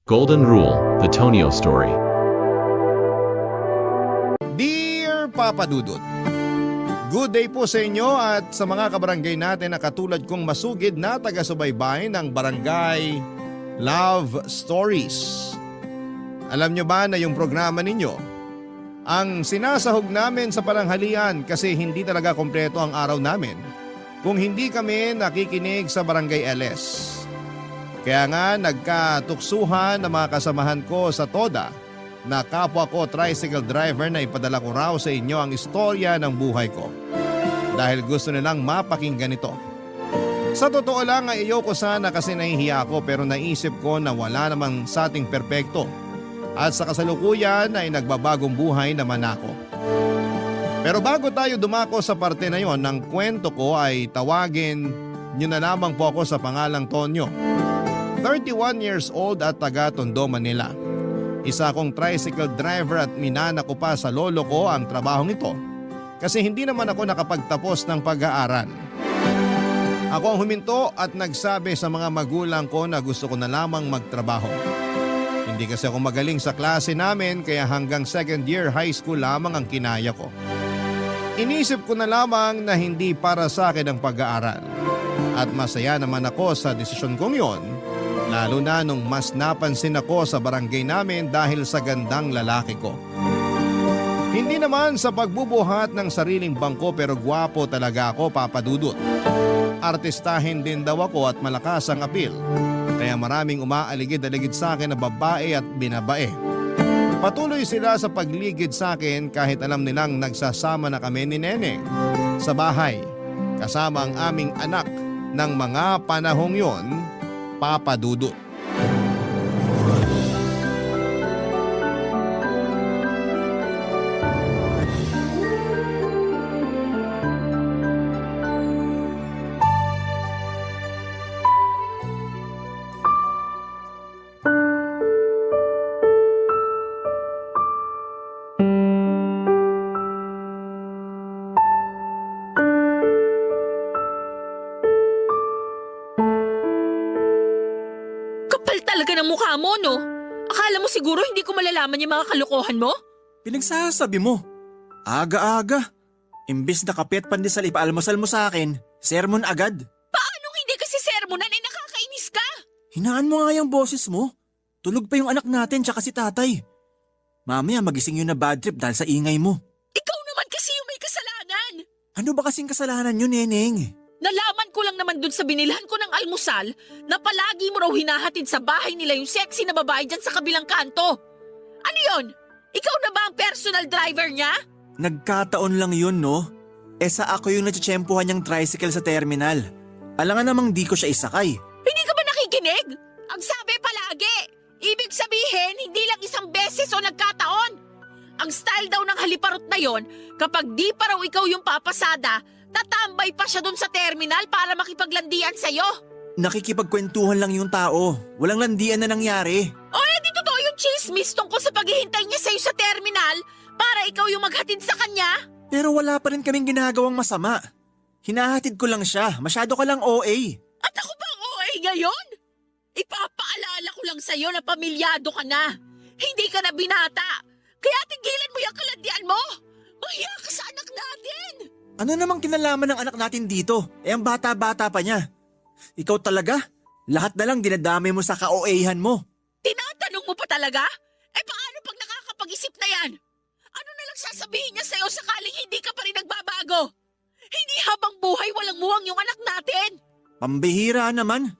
Golden Rule, The Tonio Story. Dear Papa Dudut, good day po sa inyo at sa mga kabarangay natin na katulad kong masugid na taga-subaybay ng Barangay Love Stories. Alam nyo ba na yung programa ninyo, ang sinasahog namin sa paranghalian kasi hindi talaga kompleto ang araw namin kung hindi kami nakikinig sa Barangay LS. Kaya nga nagkatuksuhan ng mga kasamahan ko sa TODA na kapwa ko tricycle driver na ipadala ko raw sa inyo ang istorya ng buhay ko. Dahil gusto nilang mapakinggan ito. Sa totoo lang ay ayoko sana kasi nahihiya ako pero naisip ko na wala namang sa ating perpekto. At sa kasalukuyan ay nagbabagong buhay naman ako. Pero bago tayo dumako sa parte na yon ng kwento ko ay tawagin nyo na lamang po ako sa pangalang Tonyo. 31 years old at taga Tondo, Manila. Isa akong tricycle driver at minana ko pa sa lolo ko ang trabahong ito kasi hindi naman ako nakapagtapos ng pag-aaral. Ako ang huminto at nagsabi sa mga magulang ko na gusto ko na lamang magtrabaho. Hindi kasi ako magaling sa klase namin kaya hanggang second year high school lamang ang kinaya ko. Inisip ko na lamang na hindi para sa akin ang pag-aaral. At masaya naman ako sa desisyon kong yon. Lalo na nung mas napansin ako sa barangay namin dahil sa gandang lalaki ko. Hindi naman sa pagbubuhat ng sariling bangko pero gwapo talaga ako, Papa Dudut. Artistahin din daw ako at malakas ang appeal. Kaya maraming umaaligid-aligid sa akin na babae at binabae. Patuloy sila sa pagligid sa akin kahit alam nilang nagsasama na kami ni Neneng sa bahay. Kasama ang aming anak ng mga panahong yon, Papa Dudut. Talaga ng mukha mo, no? Akala mo siguro hindi ko malalaman yung mga kalokohan mo? Pinagsasabi mo. Aga-aga. Imbis na kape at pandesal ipaalmasal mo sa akin, sermon agad. Paanong hindi kasi sermonan ay nakakainis ka? Hinaan mo nga yung boses mo. Tulog pa yung anak natin tsaka si tatay. Mamaya magising yun na bad trip dahil sa ingay mo. Ikaw naman kasi yung may kasalanan. Ano ba kasing kasalanan yun, Neneng? Nalaman ko lang naman dun sa binilhan ko ng almusal na palagi mo raw hinahatid sa bahay nila yung sexy na babae dyan sa kabilang kanto. Ano yon? Ikaw na ba ang personal driver niya? Nagkataon lang yun, no? Sa ako yung natsyempohan niyang tricycle sa terminal. Alangan namang di ko siya isakay. Hindi ka ba nakikinig? Ang sabi palagi, ibig sabihin hindi lang isang beses o nagkataon. Ang style daw ng haliparot na yon, kapag di pa raw ikaw yung papasada, tatambay pa siya dun sa terminal para makipaglandian sa'yo. Nakikipagkwentuhan lang yung tao. Walang landian na nangyari. O di totoo yung chismis tungkol sa paghihintay niya sa'yo sa terminal para ikaw yung maghatid sa kanya? Pero wala pa rin kaming ginagawang masama. Hinahatid ko lang siya. Masyado ka lang OA. At ako bang OA ngayon? Ipapaalala ko lang sa'yo na pamilyado ka na. Hindi ka na binata. Kaya tigilan mo yung kalandian mo. Mahiya ka sa anak natin. Ano namang kinalaman ng anak natin dito? Ang bata-bata pa niya. Ikaw talaga? Lahat na lang dinadamay mo sa ka-OA-han mo. Tinatanong mo pa talaga? Paano pag nakakapag-isip na yan? Ano na lang sasabihin niya sa'yo sakaling hindi ka pa rin nagbabago? Hindi habang buhay walang muwang yung anak natin. Pambihira naman.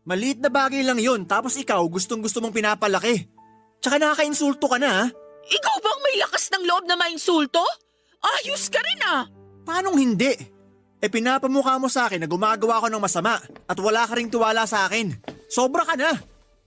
Maliit na bagay lang yun tapos ikaw gustong-gusto mong pinapalaki. Tsaka nakaka-insulto ka na ha? Ikaw bang may lakas ng loob na mainsulto? Ayos ka rin ah. Paanong hindi? Pinapamukha mo sa akin na gumagawa ko ng masama at wala ka ring tiwala sa akin. Sobra ka na.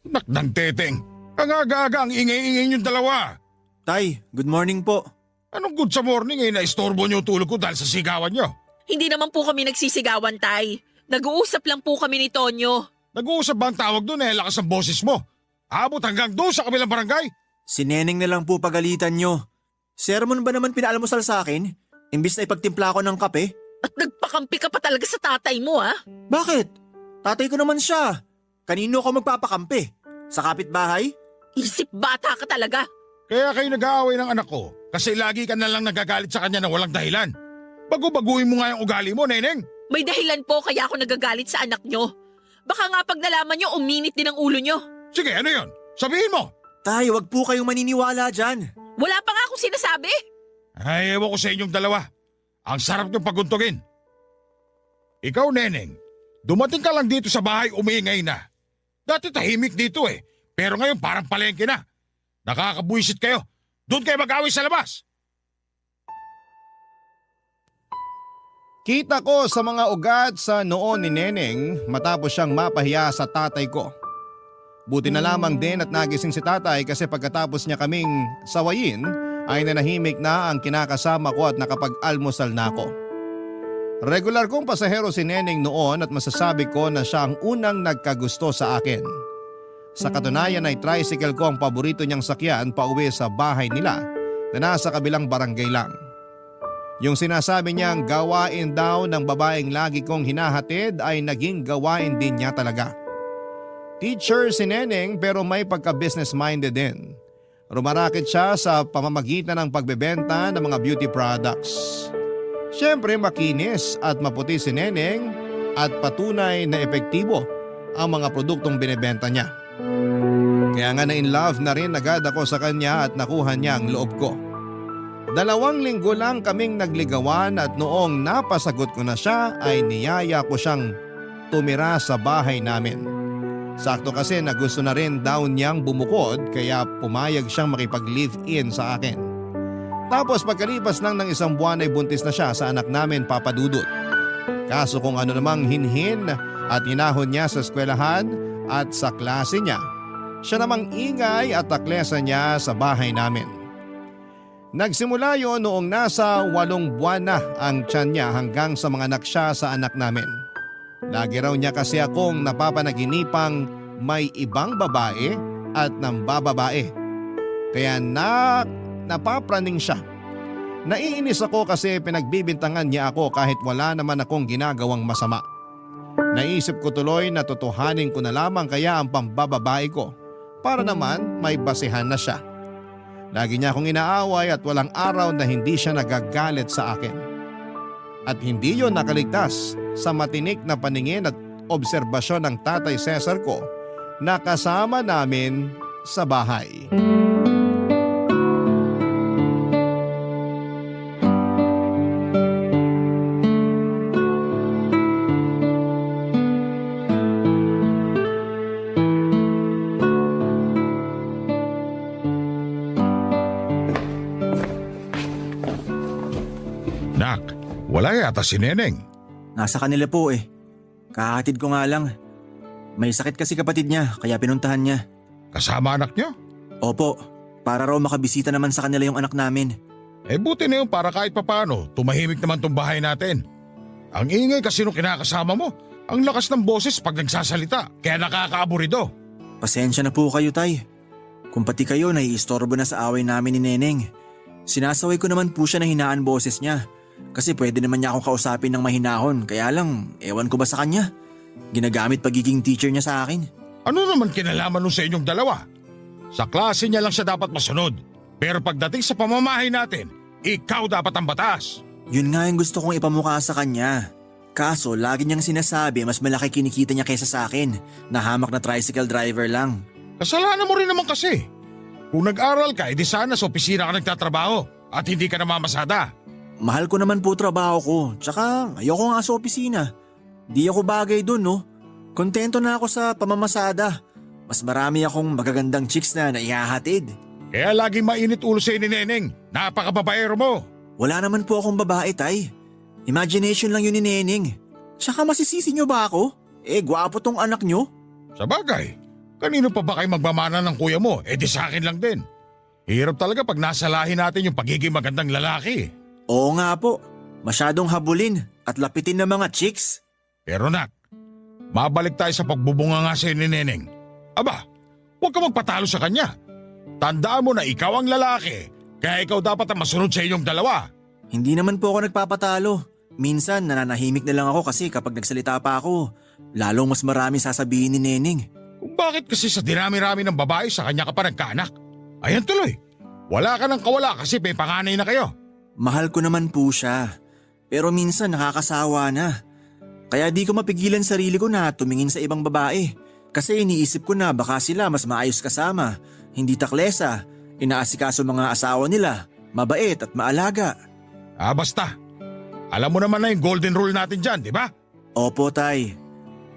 Nakdang teteng, ang aga-aga ang ingay-ingay niyong dalawa. Tay, good morning po. Anong good sa morning naistorbo niyo tulog ko dahil sa sigawan niyo? Hindi naman po kami nagsisigawan, Tay. Nag-uusap lang po kami ni Tonyo. Nag-uusap ba ang tawag doon lakas ang boses mo? Abot hanggang doon sa kabilang barangay? Si Neneng na lang po pagalitan nyo. Sermon ba naman pinaalmusal sa akin? Imbis na ipagtimpla ko ng kape? At nagpakampi ka pa talaga sa tatay mo, ha? Bakit? Tatay ko naman siya. Kanino ako magpapakampi? Sa kapitbahay? Isip bata ka talaga. Kaya kayo nag-aaway ng anak ko kasi lagi ka na lang nagagalit sa kanya na walang dahilan. Bago-baguhin mo nga yung ugali mo, Neneng. May dahilan po kaya ako nagagalit sa anak nyo. Baka nga pag nalaman nyo, uminit din ang ulo nyo. Sige, ano yon? Sabihin mo. Tay, wag po kayong maniniwala dyan. Wala pa nga akong sinasabi. Ay, ewan ko sa inyong dalawa. Ang sarap niyong paguntugin. Ikaw, Neneng, dumating ka lang dito sa bahay umiingay na. Dati tahimik dito eh, pero ngayon parang palengke na. Nakakabuisit kayo. Doon kayo mag-away sa labas. Kita ko sa mga ugat sa noon ni Neneng matapos siyang mapahiya sa tatay ko. Buti na lamang din at nagising si tatay kasi pagkatapos niya kaming sawayin ay nanahimik na ang kinakasama ko at nakapag-almusal na ako. Regular kong pasahero si Neneng noon at masasabi ko na siya ang unang nagkagusto sa akin. Sa katunayan ay tricycle ko ang paborito niyang sakyan pauwi sa bahay nila na nasa kabilang barangay lang. Yung sinasabi niyang gawain daw ng babaeng lagi kong hinahatid ay naging gawain din niya talaga. Teacher si Neneng pero may pagka-business minded din. Rumarakit siya sa pamamagitan ng pagbebenta ng mga beauty products. Siyempre makinis at maputi si Neneng at patunay na epektibo ang mga produktong binebenta niya. Kaya nga na in love na rin agad ako sa kanya at nakuha niya ang loob ko. 2 linggo lang kaming nagligawan at noong napasagot ko na siya ay niyaya ko siyang tumira sa bahay namin. Sakto kasi na gusto na rin daw niyang bumukod kaya pumayag siyang makipag-live-in sa akin. Tapos pagkalipas lang ng 1 buwan ay buntis na siya sa anak namin, Papa Dudut. Kaso kung ano namang hinhin at hinahon niya sa eskwelahan at sa klase niya, siya namang ingay at taklesa niya sa bahay namin. Nagsimula yon noong nasa 8 buwan na ang tiyan niya hanggang sa mga anak siya sa anak namin. Lagi raw niya kasi akong napapanaginipang may ibang babae at nambababae. Kaya napapraning siya. Naiinis ako kasi pinagbibintangan niya ako kahit wala naman akong ginagawang masama. Naisip ko tuloy na totohanin ko na lamang kaya ang pambababae ko para naman may basehan na siya. Lagi niya akong inaaway at walang araw na hindi siya nagagalit sa akin. At hindi yon nakaligtas sa matinik na paningin at obserbasyon ng Tatay Cesar ko na kasama namin sa bahay. Nak, wala yata si Neneng. Nasa kanila po eh. Kahatid ko nga lang. May sakit kasi kapatid niya kaya pinuntahan niya. Kasama anak niyo? Opo, para raw makabisita naman sa kanila yung anak namin. Eh buti na yun para kahit papano, tumahimik naman tong bahay natin. Ang ingay kasi nung kinakasama mo, ang lakas ng boses pag nagsasalita, kaya nakakaaburido. Pasensya na po kayo, Tay. Kung pati kayo naiistorbo na sa away namin ni Neneng, sinasaway ko naman po siya na hinaan boses niya. Kasi pwede naman niya akong kausapin ng mahinahon, kaya lang, ewan ko ba sa kanya? Ginagamit pagiging teacher niya sa akin. Ano naman kinalaman nun sa inyong dalawa? Sa klase niya lang siya dapat masunod. Pero pagdating sa pamamahay natin, ikaw dapat ang batas. Yun nga yung gusto kong ipamukha sa kanya. Kaso lagi niyang sinasabi mas malaki kinikita niya kaysa sa akin na hamak na tricycle driver lang. Kasalanan mo rin naman kasi. Kung nag-aral ka, edi sana sa opisina ka nagtatrabaho at hindi ka namamasada. Mahal ko naman po trabaho ko, tsaka ayoko nga sa opisina. Di ako bagay dun, no? Kontento na ako sa pamamasada. Mas marami akong magagandang chicks na naihahatid. Kaya laging mainit ulo sa ni Neneng. Napakababaero mo. Wala naman po akong babae, Tay. Imagination lang yun ni Neneng. Tsaka masisisi niyo ba ako? Eh, gwapo tong anak niyo. Sa bagay, kanino pa ba kayo magmamana ng kuya mo? Eh di sa akin lang din. Hirap talaga pag nasalahin natin yung pagiging magandang lalaki. Oo nga po. Masyadong habulin at lapitin ng mga chicks. Pero nak, mabalik tayo sa pagbubunga nga sa ni Neneng. Aba, huwag ka magpatalo sa kanya. Tandaan mo na ikaw ang lalaki, kaya ikaw dapat ang masunod sa inyong dalawa. Hindi naman po ako nagpapatalo. Minsan nananahimik na lang ako kasi kapag nagsalita pa ako, lalong mas marami sasabihin ni Neneng. Kung bakit kasi sa dinami-rami ng babae sa kanya ka pa nagkaanak? Ayan tuloy. Wala ka nang kawala kasi may panganay na kayo. Mahal ko naman po siya. Pero minsan nakakasawa na. Kaya di ko mapigilan sarili ko na tumingin sa ibang babae. Kasi iniisip ko na baka sila mas maayos kasama, hindi taklesa, inaasikaso mga asawa nila, mabait at maalaga. Basta. Alam mo naman na yung golden rule natin dyan, di ba? Opo, Tay.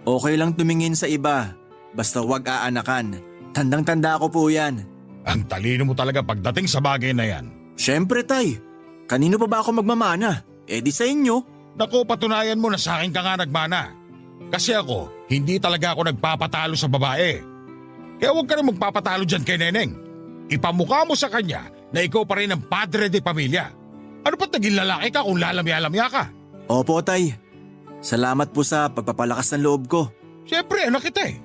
Okay lang tumingin sa iba, basta wag aanakan. Tandang-tanda ko po yan. Ang talino mo talaga pagdating sa bagay na yan. Siyempre, Tay. Kanino pa ba ako magmamana? Eh di sa inyo. Naku, patunayan mo na sa akin ka nga nagmana. Kasi ako, hindi talaga ako nagpapatalo sa babae. Kaya huwag ka na magpapatalo dyan kay Neneng. Ipamukha mo sa kanya na ikaw pa rin ang padre de pamilya. Ano ba't naging lalaki ka kung lalamya-lamya ka? Opo, Tay. Salamat po sa pagpapalakas ng loob ko. Siyempre, anak kita eh.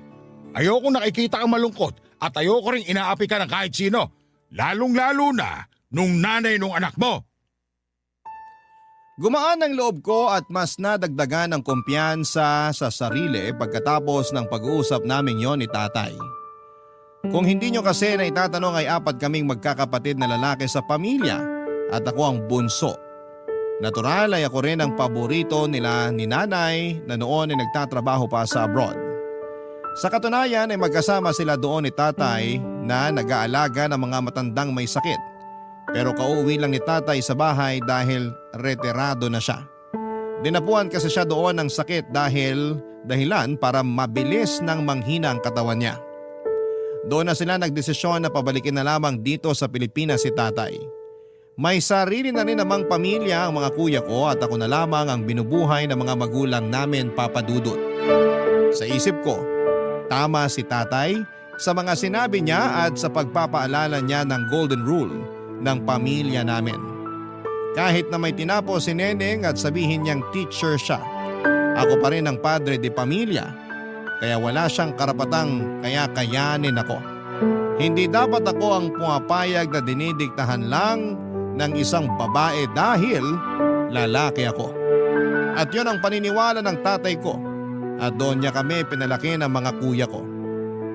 Ayoko nakikita kang malungkot at ayoko rin inaapi ka ng kahit sino. Lalong-lalo na nung nanay nung anak mo. Gumaan ang loob ko at mas nadagdagan ang kumpiyansa sa sarili pagkatapos ng pag-uusap namin yon ni tatay. Kung hindi nyo kasi na itatanong ay 4 kaming magkakapatid na lalaki sa pamilya at ako ang bunso. Natural ay ako rin ang paborito nila ni nanay na noon ay nagtatrabaho pa sa abroad. Sa katunayan ay magkasama sila doon ni tatay na nag-aalaga ng mga matandang may sakit. Pero kauwi lang ni tatay sa bahay dahil retirado na siya. Dinapuan kasi siya doon ng sakit dahilan para mabilis nang manghina ang katawan niya. Doon na sila nagdesisyon na pabalikin na lamang dito sa Pilipinas si tatay. May sarili na rin namang pamilya ang mga kuya ko at ako na lamang ang binubuhay ng mga magulang namin, Papa Dudut. Sa isip ko, tama si tatay sa mga sinabi niya at sa pagpapaalala niya ng golden rule ng pamilya namin. Kahit na may tinapos si Neneng at sabihin niyang teacher siya, ako pa rin ang padre de pamilya, kaya wala siyang karapatang kayanin ako. Hindi dapat ako ang pumapayag na dinidiktahan lang ng isang babae dahil lalaki ako. At yun ang paniniwala ng tatay ko at doon niya kami pinalaki ng mga kuya ko.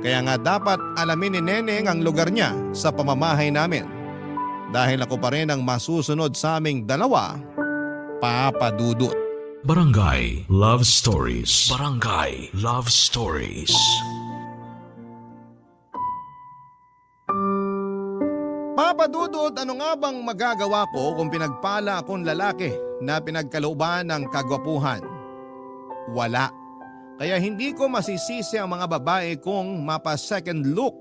Kaya nga dapat alamin ni Neneng ang lugar niya sa pamamahay namin. Dahil ako pa rin ang masusunod sa aming dalawa, Papa Dudut. Barangay Love Stories. Barangay Love Stories. Papa Dudut, ano nga bang magagawa ko kung pinagpala akong lalaki na pinagkalooban ng kagwapuhan? Wala. Kaya hindi ko masisisi ang mga babae kung mapa-second look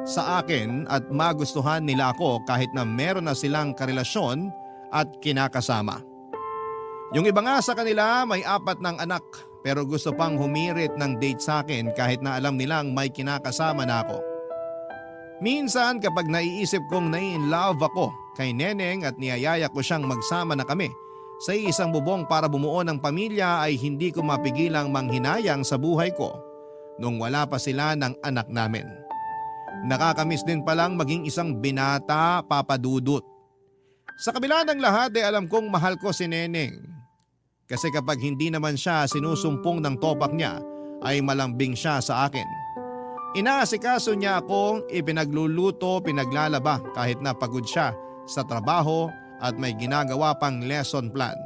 sa akin at magustuhan nila ako kahit na meron na silang karelasyon at kinakasama. Yung iba nga sa kanila may 4 ng anak pero gusto pang humirit ng date sa akin kahit na alam nilang may kinakasama na ako. Minsan kapag naiisip kong nai-inlove ako kay Neneng at niyayaya ko siyang magsama na kami sa isang bubong para bumuo ng pamilya ay hindi ko mapigilang manghinayang sa buhay ko nung wala pa sila ng anak namin. Nakakamiss din palang maging isang binata, Papa Dudut. Sa kabila ng lahat ay alam kong mahal ko si Neneng. Kasi kapag hindi naman siya sinusumpong ng topak niya ay malambing siya sa akin. Inaasikaso niya ako, ipinagluluto, pinaglalaba kahit na pagod siya sa trabaho at may ginagawa pang lesson plan.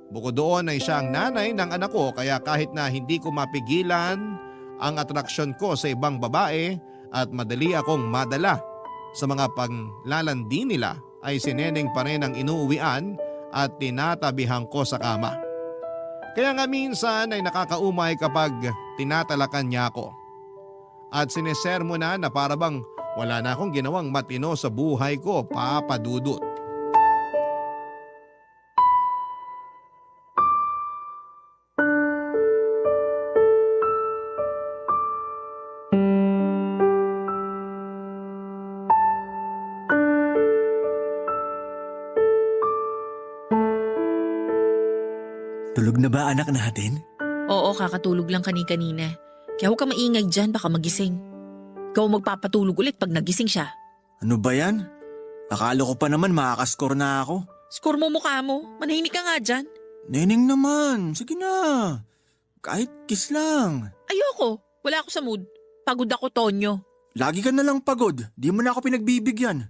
Bukod doon ay siya ang nanay ng anak ko kaya kahit na hindi ko mapigilan ang atraksyon ko sa ibang babae at madali akong madala sa mga panglalandi nila ay si Neneng pa rin ang inuuwian at tinatabihan ko sa kama. Kaya nga minsan ay nakakaumay kapag tinatalakan niya ako. At sinisermo na para bang wala na akong ginawang matino sa buhay ko, Papa Dudut. Tulog na ba anak natin? Oo, kakatulog lang kanina. Kaya huwag ka maingay dyan, baka magising. Ikaw magpapatulog ulit pag nagising siya. Ano ba yan? Akala ko pa naman makakaskor na ako. Score mo mukha mo, manahimik ka nga dyan. Neneng naman, sige na. Kahit kiss lang. Ayoko, wala ako sa mood. Pagod ako, Tonyo. Lagi ka na lang pagod, di mo na ako pinagbibigyan.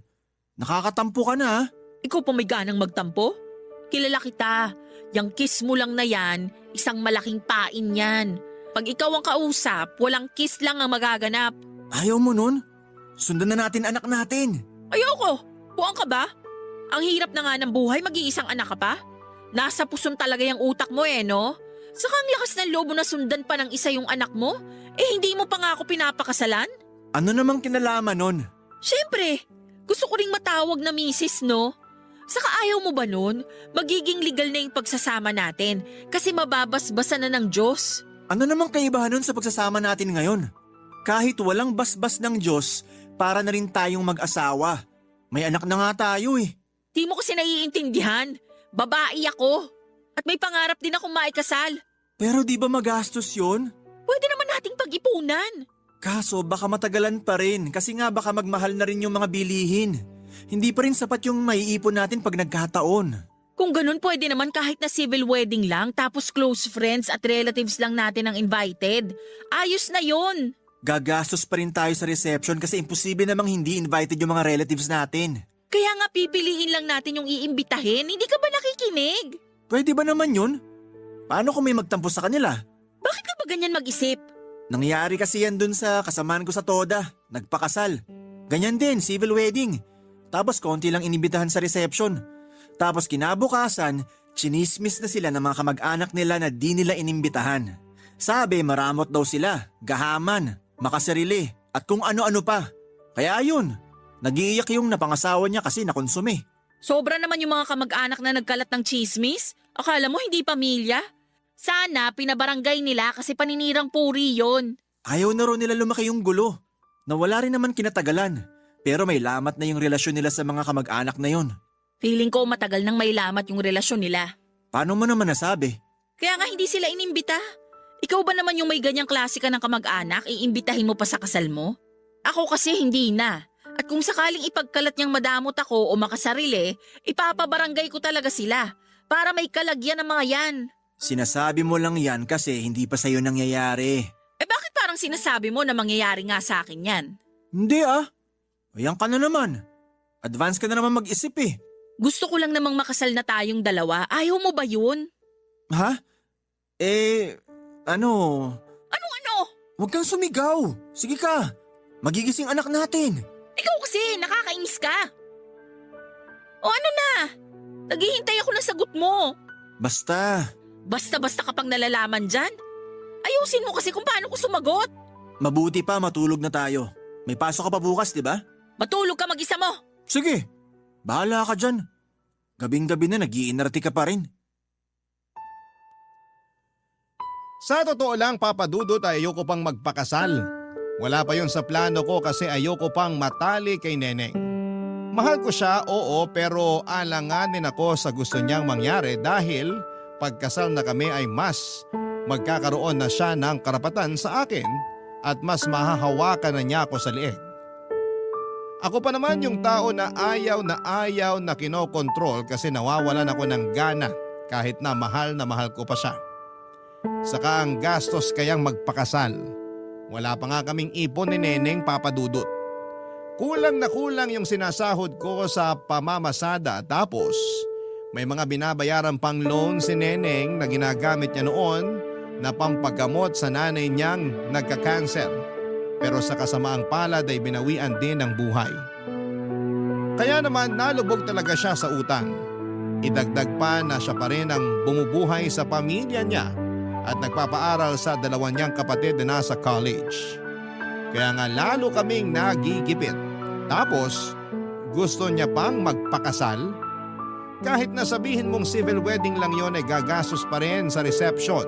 Nakakatampo ka na ha? Ikaw pa may ganang magtampo? Kilala kita. Yang kiss mo lang na yan, isang malaking pain yan. Pag ikaw ang kausap, walang kiss lang ang magaganap. Ayaw mo nun? Sundan na natin anak natin. Ayoko. Buwang ka ba? Ang hirap na nga ng buhay, mag-iisang anak ka pa? Nasa puson talaga yung utak mo no? Saka ang lakas ng loob mo na sundan pa ng isa yung anak mo? Hindi mo pa nga ako pinapakasalan? Ano namang kinalaman nun? Siyempre, gusto ko ring matawag na misis, no? Saka ayaw mo ba nun? Magiging legal na yung pagsasama natin kasi mababasbasan na ng Diyos. Ano namang kaibahan nun sa pagsasama natin ngayon? Kahit walang basbas ng Diyos, para na rin tayong mag-asawa. May anak na nga tayo eh. Di mo kasi naiintindihan. Babae ako. At may pangarap din akong maikasal. Pero di ba magastos yun? Pwede naman nating pag-ipunan. Kaso baka matagalan pa rin kasi nga baka magmahal na rin yung mga bilihin. Hindi pa rin sapat yung maiipon natin pag nagkataon. Kung ganun, pwede naman kahit na civil wedding lang tapos close friends at relatives lang natin ang invited. Ayos na yon. Gagastos pa rin tayo sa reception kasi imposible namang hindi invited yung mga relatives natin. Kaya nga pipiliin lang natin yung iimbitahin. Hindi ka ba nakikinig? Pwede ba naman yun? Paano kung may magtampo sa kanila? Bakit ka ba ganyan mag-isip? Nangyari kasi yan dun sa kasamaan ko sa Toda. Nagpakasal. Ganyan din, civil wedding. Tapos konti lang inimbitahan sa reception. Tapos kinabukasan, chinismis na sila ng mga kamag-anak nila na di nila inimbitahan. Sabi maramot daw sila, gahaman, makasarili, at kung ano-ano pa. Kaya ayun, nag-iiyak yung napangasawa niya kasi nakonsume. Sobra naman yung mga kamag-anak na nagkalat ng chismis. Akala mo hindi pamilya? Sana pinabarangay nila kasi paninirang puri yon. Ayaw na raw nila lumaki yung gulo. Nawala rin naman kinatagalan. Pero may lamat na yung relasyon nila sa mga kamag-anak na yon. Feeling ko matagal nang may lamat yung relasyon nila. Paano mo naman nasabi? Kaya nga hindi sila inimbita. Ikaw ba naman yung may ganyang klase ka ng kamag-anak, iimbitahin mo pa sa kasal mo? Ako kasi hindi na. At kung sakaling ipagkalat niyang madamot ako o makasarili, ipapabarangay ko talaga sila para may kalagyan ng mga yan. Sinasabi mo lang yan kasi hindi pa sa'yo nangyayari. Bakit parang sinasabi mo na mangyayari nga sa akin yan? Hindi ah. Ayan ka na naman. Advance ka na naman mag-isip eh. Gusto ko lang namang makasal na tayong dalawa. Ayaw mo ba yun? Ha? Ano? Ano? Huwag kang sumigaw. Sige ka. Magigising anak natin. Ikaw kasi, nakakainis ka. O ano na? Naghihintay ako ng sagot mo. Basta. Basta-basta ka pang nalalaman dyan. Ayusin mo kasi kung paano ko sumagot. Mabuti pa matulog na tayo. May pasok ka pa bukas, di ba? Matulog ka mag-isa mo. Sige. Bahala ka dyan. Gabing-gabi na nag-iinarti ka pa rin. Sa totoo lang, Papa Dudut, ay ayoko pang magpakasal. Wala pa yun sa plano ko kasi ayoko pang matali kay Neneng. Mahal ko siya, oo, pero alanganin ako sa gusto niyang mangyari dahil pagkasal na kami ay mas magkakaroon na siya ng karapatan sa akin at mas mahahawakan na niya ako sa liig. Ako pa naman yung tao na ayaw na kinokontrol kasi nawawalan ako ng gana kahit na mahal ko pa siya. Saka ang gastos kayang magpakasal. Wala pa nga kaming ipon ni Neneng, Papa Dudut. Kulang na kulang yung sinasahod ko sa pamamasada tapos may mga binabayaran pang loan si Neneng na ginagamit niya noon na pampagamot sa nanay niyang nagka-cancer. Pero sa kasamaang palad ay binawian din ng buhay. Kaya naman nalubog talaga siya sa utang. Idagdag pa na siya pa rin ang bumubuhay sa pamilya niya at nagpapaaral sa dalawa niyang kapatid na nasa college. Kaya nga lalo kaming nagigipit. Tapos gusto niya pang magpakasal? Kahit na sabihin mong civil wedding lang yon ay gagastos pa rin sa reception.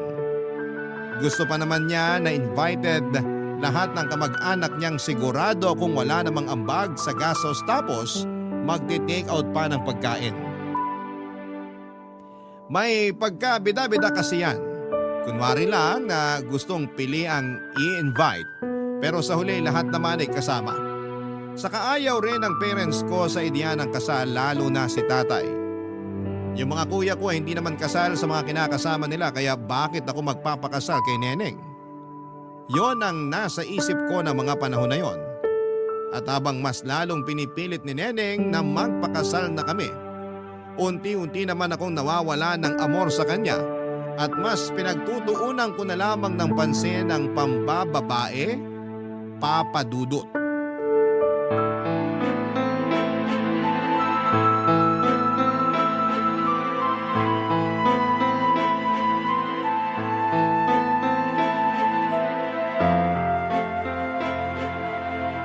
Gusto pa naman niya na invited lahat ng kamag-anak niyang sigurado kung wala namang ambag sa gastos tapos magti-take out pa ng pagkain. May pagkabida-bida kasi yan. Kunwari lang na gustong pili ang i-invite pero sa huli lahat naman ay kasama. Saka ayaw rin ng parents ko sa ideya ng kasal lalo na si tatay. Yung mga kuya ko hindi naman kasal sa mga kinakasama nila kaya bakit ako magpapakasal kay Neneng? Yon ang nasa isip ko na mga panahon na yon. At habang mas lalong pinipilit ni Neneng na magpakasal na kami, unti-unti naman akong nawawala ng amor sa kanya at mas pinagtutuunan ko na lamang ng pansin ang pambababae, Papa Dudut.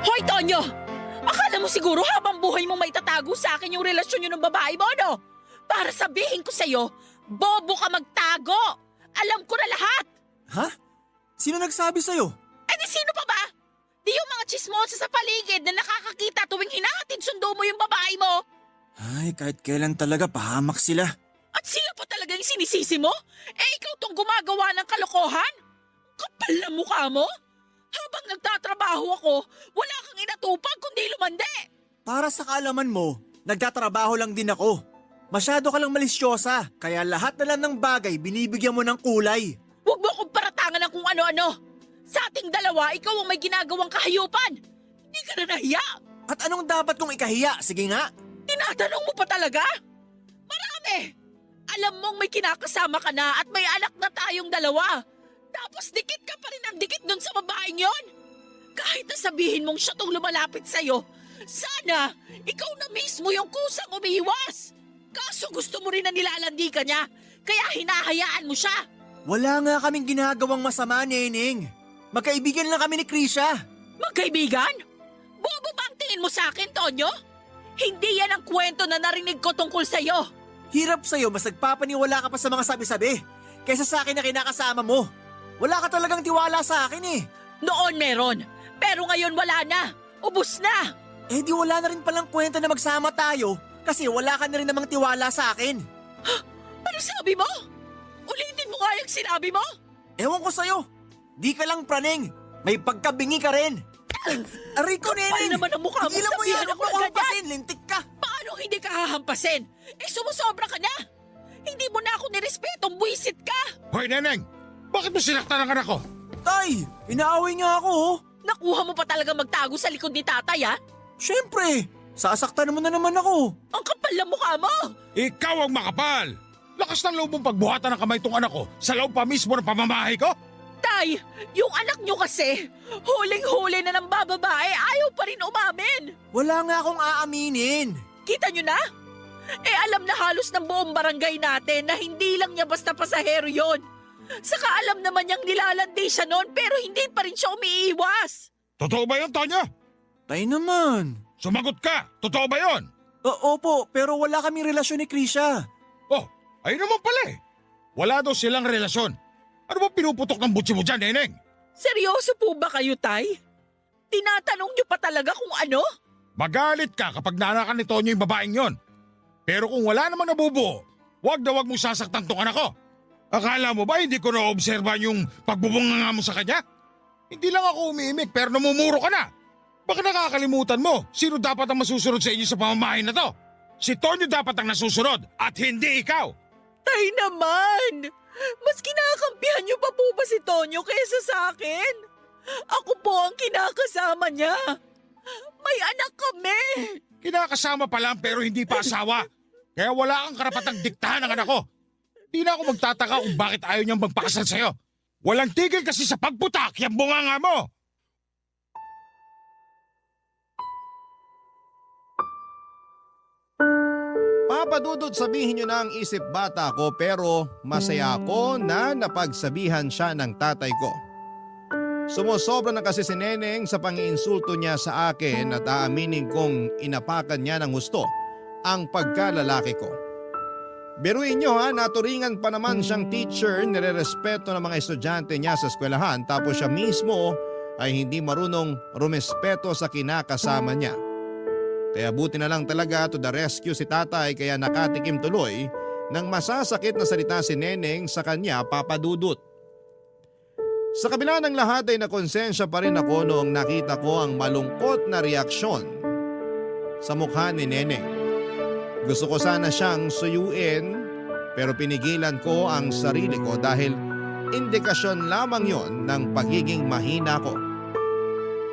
Hoy, Tonyo! Akala mo siguro habang buhay mo may tatago sa akin yung relasyon yun ng babae mo, no? Para sabihin ko sa'yo, bobo ka magtago! Alam ko na lahat! Ha? Sino nagsabi sa'yo? Eh di sino pa ba? Di yung mga chismosa sa paligid na nakakakita tuwing hinahatid sundo mo yung babae mo? Ay, kahit kailan talaga pahamak sila. At sila pa talaga yung sinisisi mo? Eh ikaw tong gumagawa ng kalokohan? Kapal na mukha mo? Habang nagtatrabaho ako, wala kang inatupag kundi lumande. Para sa kaalaman mo, nagtatrabaho lang din ako. Masyado ka lang malisyosa, kaya lahat na lang ng bagay binibigyan mo ng kulay. Huwag mo akong paratangan ng kung ano-ano. Sa ating dalawa, ikaw ang may ginagawang kahayupan. Hindi ka na nahiya. At anong dapat kong ikahiya? Sige nga. Tinatanong mo pa talaga? Marami. Alam mong may kinakasama ka na at may anak na tayong dalawa. Tapos dikit ka pa rin ang dikit dun sa babaeng yon. Kahit na sabihin mong siya tong lumalapit sa'yo, sana ikaw na mismo yung kusang umiiwas. Kaso gusto mo rin na nilalandi ka niya, kaya hinahayaan mo siya. Wala nga kaming ginagawang masama, Neneng. Magkaibigan lang kami ni Krisha. Magkaibigan? Bobo ba ang tingin mo sa akin, Tonyo? Hindi yan ang kwento na narinig ko tungkol sa'yo. Hirap sa'yo, mas nagpapaniwala ka pa sa mga sabi-sabi kaysa sa akin na kinakasama mo. Wala ka talagang tiwala sa akin eh. Noon meron, pero ngayon wala na. Ubus na. Eh di wala na rin palang kwenta na magsama tayo kasi wala ka na rin namang tiwala sa akin. Ano sabi mo? Ulitin mo nga yung sinabi mo? Ewan ko sa'yo. Di ka lang praneng. May pagkabingi ka rin. Aray ko, Kapal Neneng! naman ang mukha mo, Tigilan mo sabihan yan, ako huwag mo agad hampasin, lintik ka! Paano hindi ka hahampasin? Eh sumusobra ka na. Hindi mo na ako nirespetong buwisit ka. Hoy, Neneng! Bakit mo sinaktan ang anak ko? Tay, inaaway niya ako oh. Nakuha mo pa talaga magtago sa likod ni tatay, ha? Siyempre, sasaktan mo na naman ako. Ang kapal na mukha mo. Ikaw ang makapal! Lakas ng loob mong pagbuhatan ng kamay tong anak ko sa loob pa mismo ng pamamahay ko? Tay, yung anak nyo kasi, huling-huli na ng bababae, ayaw pa rin umamin. Wala nga akong aaminin. Kita nyo na? Eh alam na halos ng buong barangay natin na hindi lang niya basta pasahero yon. Saka alam naman niyang nilalandi siya noon pero hindi pa rin siya umiiwas. Totoo ba yun, Tonya? Tay naman. Sumagot ka! Totoo ba yun? Opo, pero wala kaming relasyon ni Krisha. Oh, ayun naman pala eh. Wala daw silang relasyon. Ano ba pinuputok ng butsi mo dyan, Neneng? Seryoso po ba kayo, Tay? Tinatanong niyo pa talaga kung ano? Magalit ka kapag nanakan ni Tonyo yung babaeng yon. Pero kung wala namang nabubuo, wag na wag mong sasaktan tong anak ko. Akala mo ba hindi ko na-obserban yung pagbubunga mo sa kanya? Hindi lang ako umiimik pero namumuro ka na. Baka nakakalimutan mo, sino dapat ang masusunod sa inyo sa pamamahay na to? Si Tonyo dapat ang nasusunod at hindi ikaw. Tay naman! Mas kinakampihan niyo pa po ba si Tonyo kaysa sa akin? Ako po ang kinakasama niya. May anak kami. Kinakasama pa lang pero hindi pa asawa. Kaya wala kang karapatang diktahan ng anak ko. Di na ako magtataka kung bakit ayaw niyang magpakasal sa'yo. Walang tigil kasi sa pagputak yung bunganga mo. Papadudod, sabihin nyo na ang isip bata ko pero masaya ako na napagsabihan siya ng tatay ko. Sumusobra na kasi si Neneng sa pangiinsulto niya sa akin at aaminin kong inapakan niya ng gusto ang pagkalalaki ko. Biruin nyo ha, naturingan pa naman siyang teacher, nirerespeto ng mga estudyante niya sa eskwelahan tapos siya mismo ay hindi marunong rumespeto sa kinakasama niya. Kaya buti na lang talaga to the rescue si tatay kaya nakatikim tuloy ng masasakit na salita si Neneng sa kanya, Papadudut. Sa kabila ng lahat ay nakonsensya pa rin ako noong nakita ko ang malungkot na reaksyon sa mukha ni Neneng. Gusto ko sana siyang suyuin pero pinigilan ko ang sarili ko dahil indikasyon lamang yon ng pagiging mahina ko.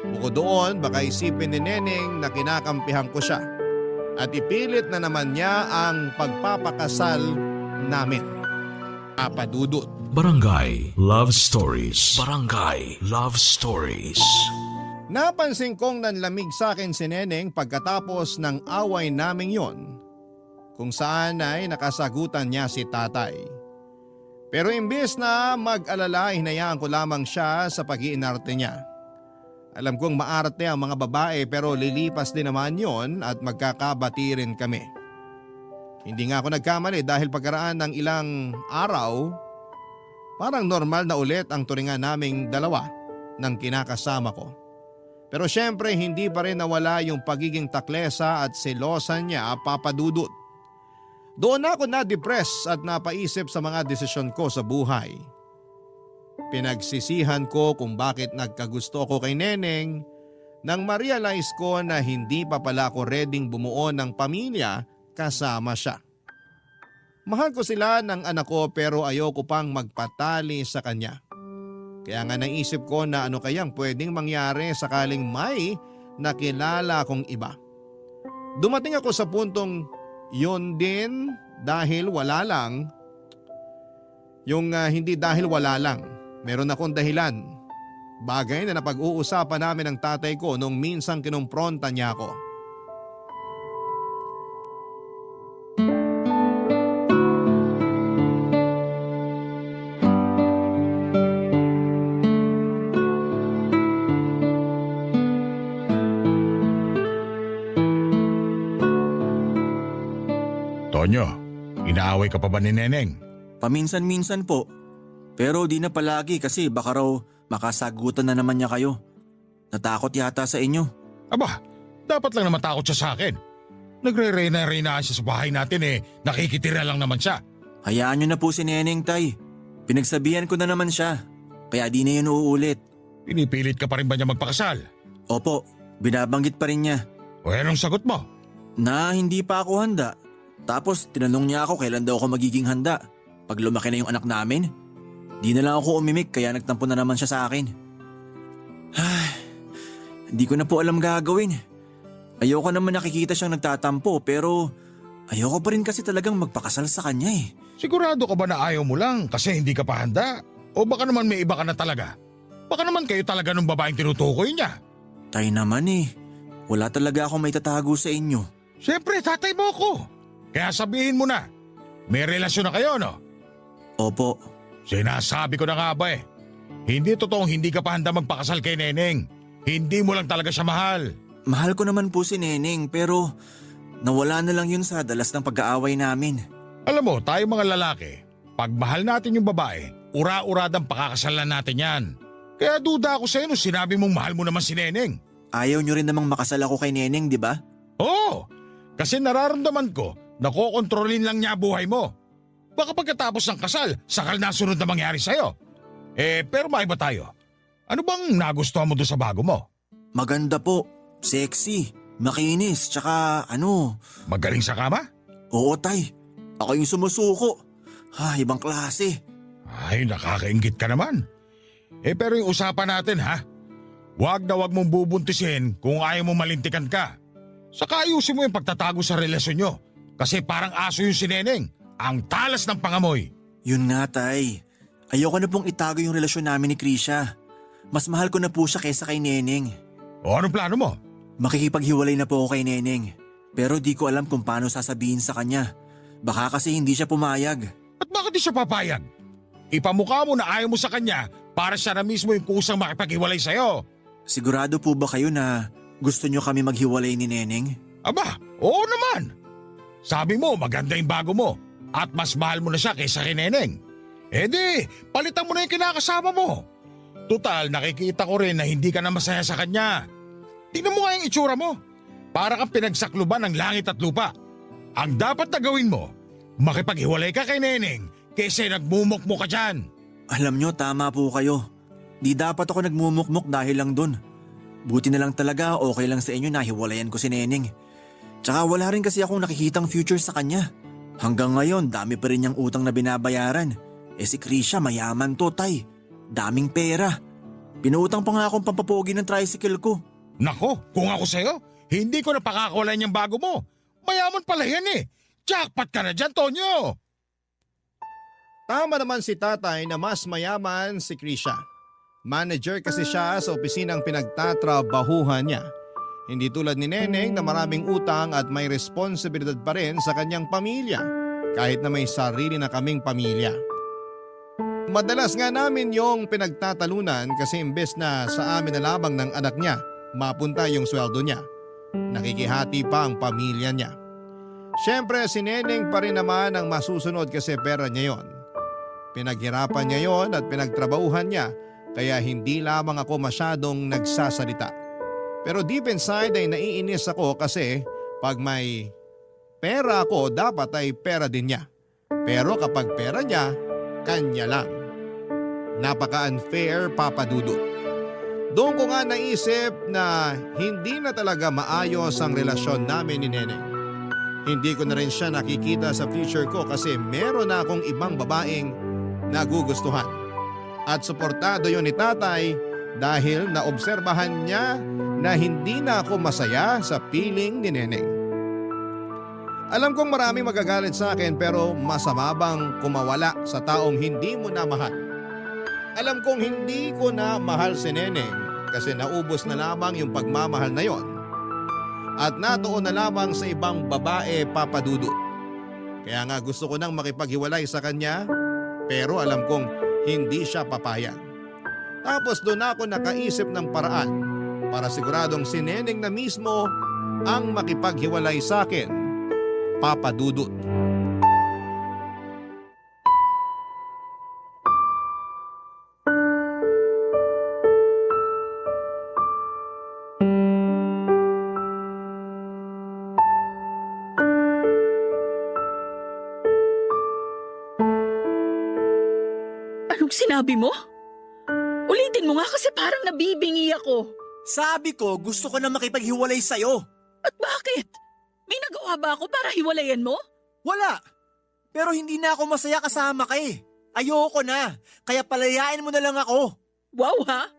Bukod doon, baka isipin ni Neneng na kinakampihan ko siya at ipilit na naman niya ang pagpapakasal namin. Papa Dudut. Barangay Love Stories. Barangay Love Stories. Napansin kong nanlamig sa akin si Neneng pagkatapos ng away naming yon, kung saan ay nakasagutan niya si tatay. Pero imbes na mag-alala, hinayaan ko lamang siya sa pag-iinarte niya. Alam kong maarte ang mga babae pero lilipas din naman yon at magkakabati rin kami. Hindi nga ako nagkamali dahil pagkaraan ng ilang araw, parang normal na ulit ang turingan naming dalawa ng kinakasama ko. Pero syempre hindi pa rin nawala yung pagiging taklesa at selosan niya, Papa Dudut. Doon ako na-depress at napaisip sa mga desisyon ko sa buhay. Pinagsisihan ko kung bakit nagkagusto ko kay Neneng nang ma-realize ko na hindi pa pala ako readyng bumuo ng pamilya kasama siya. Mahal ko sila ng anak ko pero ayoko pang magpatali sa kanya. Kaya nga naisip ko na ano kayang pwedeng mangyari sakaling may nakilala kong iba. Dumating ako sa puntong yun din dahil wala lang. Hindi dahil wala lang. Meron akong dahilan. Bagay na napag-uusapan namin ng tatay ko nung minsang kinumpronta niya ako. Tonyo, inaaway ka pa ba ni Neneng? Paminsan-minsan po. Pero di na palagi kasi baka raw makasagutan na naman niya kayo. Natakot yata sa inyo. Aba, dapat lang naman takot siya sa akin. Nagre-reyna-reynaan siya sa bahay natin nakikitira lang naman siya. Hayaan niyo na po si Neneng, tay. Pinagsabihan ko na naman siya. Kaya di na yun uulit. Pinipilit ka pa rin ba niya magpakasal? Opo, binabanggit pa rin niya. O anong sagot mo? Na hindi pa ako handa. Tapos tinanong niya ako kailan daw ako magiging handa. Pag lumaki na yung anak namin. Di na lang ako umimik kaya nagtampo na naman siya sa akin. Hindi ko na po alam gagawin. Ayoko naman nakikita siyang nagtatampo pero ayoko pa rin kasi talagang magpakasal sa kanya eh. Sigurado ka ba na ayaw mo lang kasi hindi ka pa handa? O baka naman may iba ka na talaga? Baka naman kayo talaga ng babaeng tinutukoy niya. Tay naman eh. Wala talaga akong may tatago sa inyo. Siyempre, tatay mo ako. Kaya sabihin mo na. May relasyon na kayo, no? Opo. Sinasabi ko na nga ba Hindi totoong hindi ka pa handa magpakasal kay Neneng. Hindi mo lang talaga siya mahal. Mahal ko naman po si Neneng pero nawala na lang yun sa dalas ng pag-aaway namin. Alam mo, tayo mga lalaki, pag mahal natin yung babae, ura-uradang pakakasalan natin yan. Kaya duda ako sa'yo nung sinabi mong mahal mo naman si Neneng. Ayaw nyo rin namang makasal ako kay Neneng, di ba? Oo, kasi nararamdaman ko na kokontrolin lang niya buhay mo. Baka pagkatapos ng kasal, sakal na sunod na mangyari sa'yo. Pero maiba tayo. Ano bang nagustuhan mo doon sa bago mo? Maganda po, sexy, makinis, tsaka Magaling sa kama? Oo tay, ako yung sumusuko. Ibang klase. Ay, nakakaingit ka naman. Pero yung usapan natin Huwag na huwag mong bubuntisin kung ayaw mong malintikan ka. Saka ayusin mo yung pagtatago sa relasyon nyo. Kasi parang aso yung si Neneng. Ang talas ng pangamoy. Yun nga tay, ayoko na pong itago yung relasyon namin ni Krisha. Mas mahal ko na po siya kaysa kay Neneng. O anong plano mo? Makikipaghiwalay na po ako kay Neneng. Pero di ko alam kung paano sasabihin sa kanya. Baka kasi hindi siya pumayag. At bakit di siya papayag? Ipamukha mo na ayaw mo sa kanya para siya na mismo yung kusang makipaghiwalay sa'yo. Sigurado po ba kayo na gusto nyo kami maghiwalay ni Neneng? Aba, oo naman. Sabi mo maganda yung bago mo at mas mahal mo na siya kaysa kay Neneng. Di, palitan mo na yung kinakasama mo. Tutal, nakikita ko rin na hindi ka na masaya sa kanya. Tingnan mo nga yung itsura mo. Para kang pinagsakluban ng langit at lupa. Ang dapat na gawin mo, makipaghiwalay ka kay Neneng kaysa nagmumukmuk ka dyan. Alam nyo, tama po kayo. Di dapat ako nagmumukmuk dahil lang dun. Buti na lang talaga okay lang sa inyo na hiwalayan ko si Neneng. Tsaka wala rin kasi akong nakikitang future sa kanya. Hanggang ngayon, dami pa rin niyang utang na binabayaran. Si Krisha mayaman to, Tay. Daming pera. Pinuutang pa nga akong pampapogi ng tricycle ko. Nako, kung ako sa'yo, hindi ko na pakakawalan yung bago mo. Mayaman pala yan eh. Jackpot ka na dyan, Tonyo. Tama naman si tatay na mas mayaman si Krisha. Manager kasi siya sa opisinang pinagtatrabahuhan niya. Hindi tulad ni Neneng na maraming utang at may responsibilidad pa rin sa kanyang pamilya, kahit na may sarili na kaming pamilya. Madalas nga namin yung pinagtatalunan kasi imbes na sa amin na lamang ng anak niya mapunta yung sweldo niya, nakikihati pa ang pamilya niya. Siyempre si Neneng pa rin naman ang masusunod kasi pera niya yon. Pinaghirapan niya yon at pinagtrabahuhan niya kaya hindi lamang ako masyadong nagsasalita. Pero deep inside ay naiinis ako kasi pag may pera ako dapat ay pera din niya. Pero kapag pera niya, kanya lang. Napaka-unfair, Papa Dudut. Doon ko nga naisip na hindi na talaga maayos ang relasyon namin ni Neneng. Hindi ko na rin siya nakikita sa future ko kasi meron na akong ibang babaeng nagugustuhan. At suportado yon ni tatay dahil naobserbahan niya na hindi na ako masaya sa piling ni Neneng. Alam kong maraming magagalit sa akin pero masama bang kumawala sa taong hindi mo na mahal? Alam kong hindi ko na mahal si Neneng kasi naubos na lamang yung pagmamahal na yon. At natuon na lamang sa ibang babae, Papa Dudut. Kaya nga gusto ko nang makipaghiwalay sa kanya pero alam kong hindi siya papayag. Tapos doon ako nakaisip ng paraan para siguradong si Neneng na mismo ang makipaghiwalay sa akin, Papa Dudut. Anong sinabi mo? Ulitin mo nga kasi parang nabibingi ako. Sabi ko, gusto ko na makipaghiwalay sa'yo. At bakit? May nagawa ba ako para hiwalayan mo? Wala. Pero hindi na ako masaya kasama ka eh. Ayoko na. Kaya palayain mo na lang ako. Wow ha?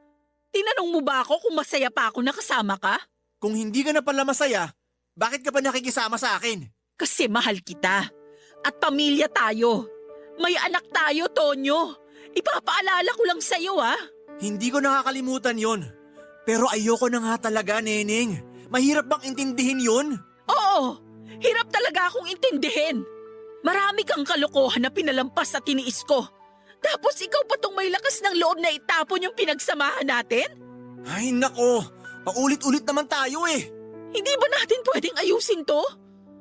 Tinanong mo ba ako kung masaya pa ako nakasama ka? Kung hindi ka na pala masaya, bakit ka pa nakikisama sa akin? Kasi mahal kita. At pamilya tayo. May anak tayo, Tonyo. Ipapaalala ko lang sa'yo ha. Hindi ko nakakalimutan yon. Pero ayoko na nga talaga, Neneng. Mahirap bang intindihin yon? Oo, hirap talaga akong intindihin. Marami kang kalokohan na pinalampas sa tiniis ko. Tapos ikaw pa tong may lakas ng loob na itapon yung pinagsamahan natin? Ay nako, paulit-ulit naman tayo eh. Hindi ba natin pwedeng ayusin to?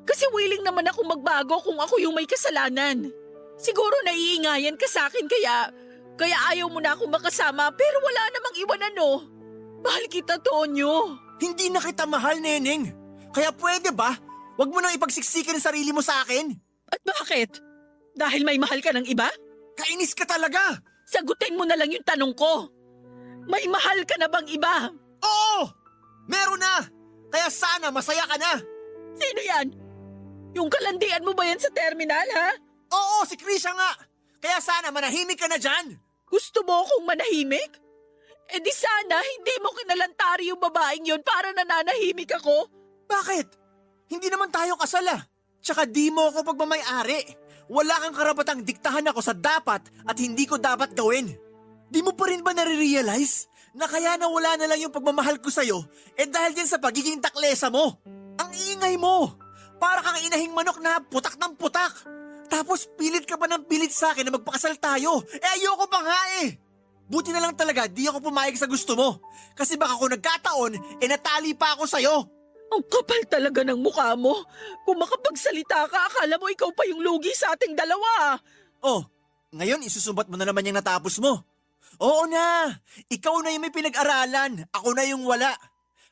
Kasi willing naman ako magbago kung ako yung may kasalanan. Siguro naiingayan ka sa akin kaya ayaw mo na akong makasama pero wala namang iwanan no. Mahal kita, Tonyo. Hindi na kita mahal, Neneng. Kaya pwede ba? Huwag mo nang ipagsiksikin ang sarili mo sa akin. At bakit? Dahil may mahal ka ng iba? Kainis ka talaga. Sagutin mo na lang yung tanong ko. May mahal ka na bang iba? Oo! Meron na! Kaya sana masaya ka na. Sino yan? Yung kalandian mo ba yan sa terminal, ha? Oo, si Krisha nga. Kaya sana manahimik ka na dyan. Gusto mo akong manahimik? Eh di sana hindi mo kinalantari yung babaeng yun para nananahimik ako. Bakit? Hindi naman tayo kasal ah. Tsaka di mo ako pagmamay-ari. Wala kang karapatang diktahan ako sa dapat at hindi ko dapat gawin. Di mo pa rin ba nare-realize na kaya nawala na lang yung pagmamahal ko sa'yo dahil din sa pagiging taklesa mo? Ang ingay mo! Para kang inahing manok na putak ng putak. Tapos pilit ka pa ng pilit sa akin na magpakasal tayo. Ayoko pa nga eh. Buti na lang talaga di ako pumayag sa gusto mo. Kasi baka kung nagkataon, natali pa ako sa'yo. Ang kapal talaga ng mukha mo. Kung makapagsalita ka, akala mo ikaw pa yung lugi sa ating dalawa. Oh, ngayon isusumbat mo na naman yung natapos mo. Oo na, ikaw na yung may pinag-aralan, ako na yung wala.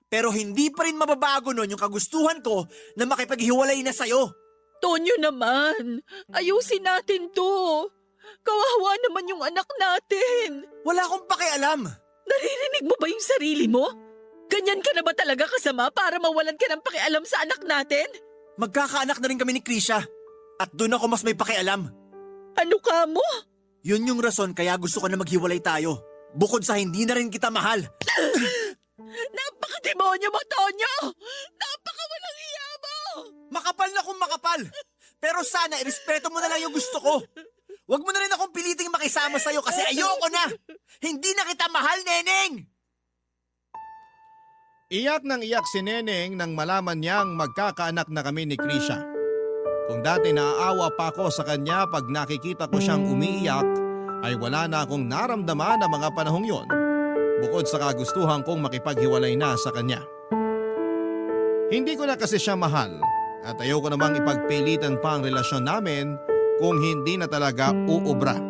Pero hindi pa rin mababago nun yung kagustuhan ko na makipaghiwalay na sa'yo. Tonyo naman, ayusin natin to. Kawawa naman yung anak natin. Wala akong pakialam. Naririnig mo ba yung sarili mo? Ganyan ka na ba talaga kasama para mawalan ka ng pakialam sa anak natin? Magkakaanak na rin kami ni Krisha. At doon ako mas may pakialam. Ano ka mo? Yun yung rason kaya gusto ko na maghiwalay tayo. Bukod sa hindi na rin kita mahal. Napaka-demonyo mo, Tonyo! Napaka-walang hiya mo! Makapal na kung makapal. Pero sana irespeto mo na lang yung gusto ko. Huwag mo na rin akong piliting makisama sa'yo kasi ayoko na. Hindi na kita mahal, Neneng! Iyak ng iyak si Neneng nang malaman niyang magkakaanak na kami ni Krisha. Kung dati naaawa pa ako sa kanya pag nakikita ko siyang umiiyak, ay wala na akong naramdaman na mga panahong yon, bukod sa kagustuhan kong makipaghiwalay na sa kanya. Hindi ko na kasi siya mahal at ayoko namang ipagpilitan pa ang relasyon namin kung hindi na talaga uubra.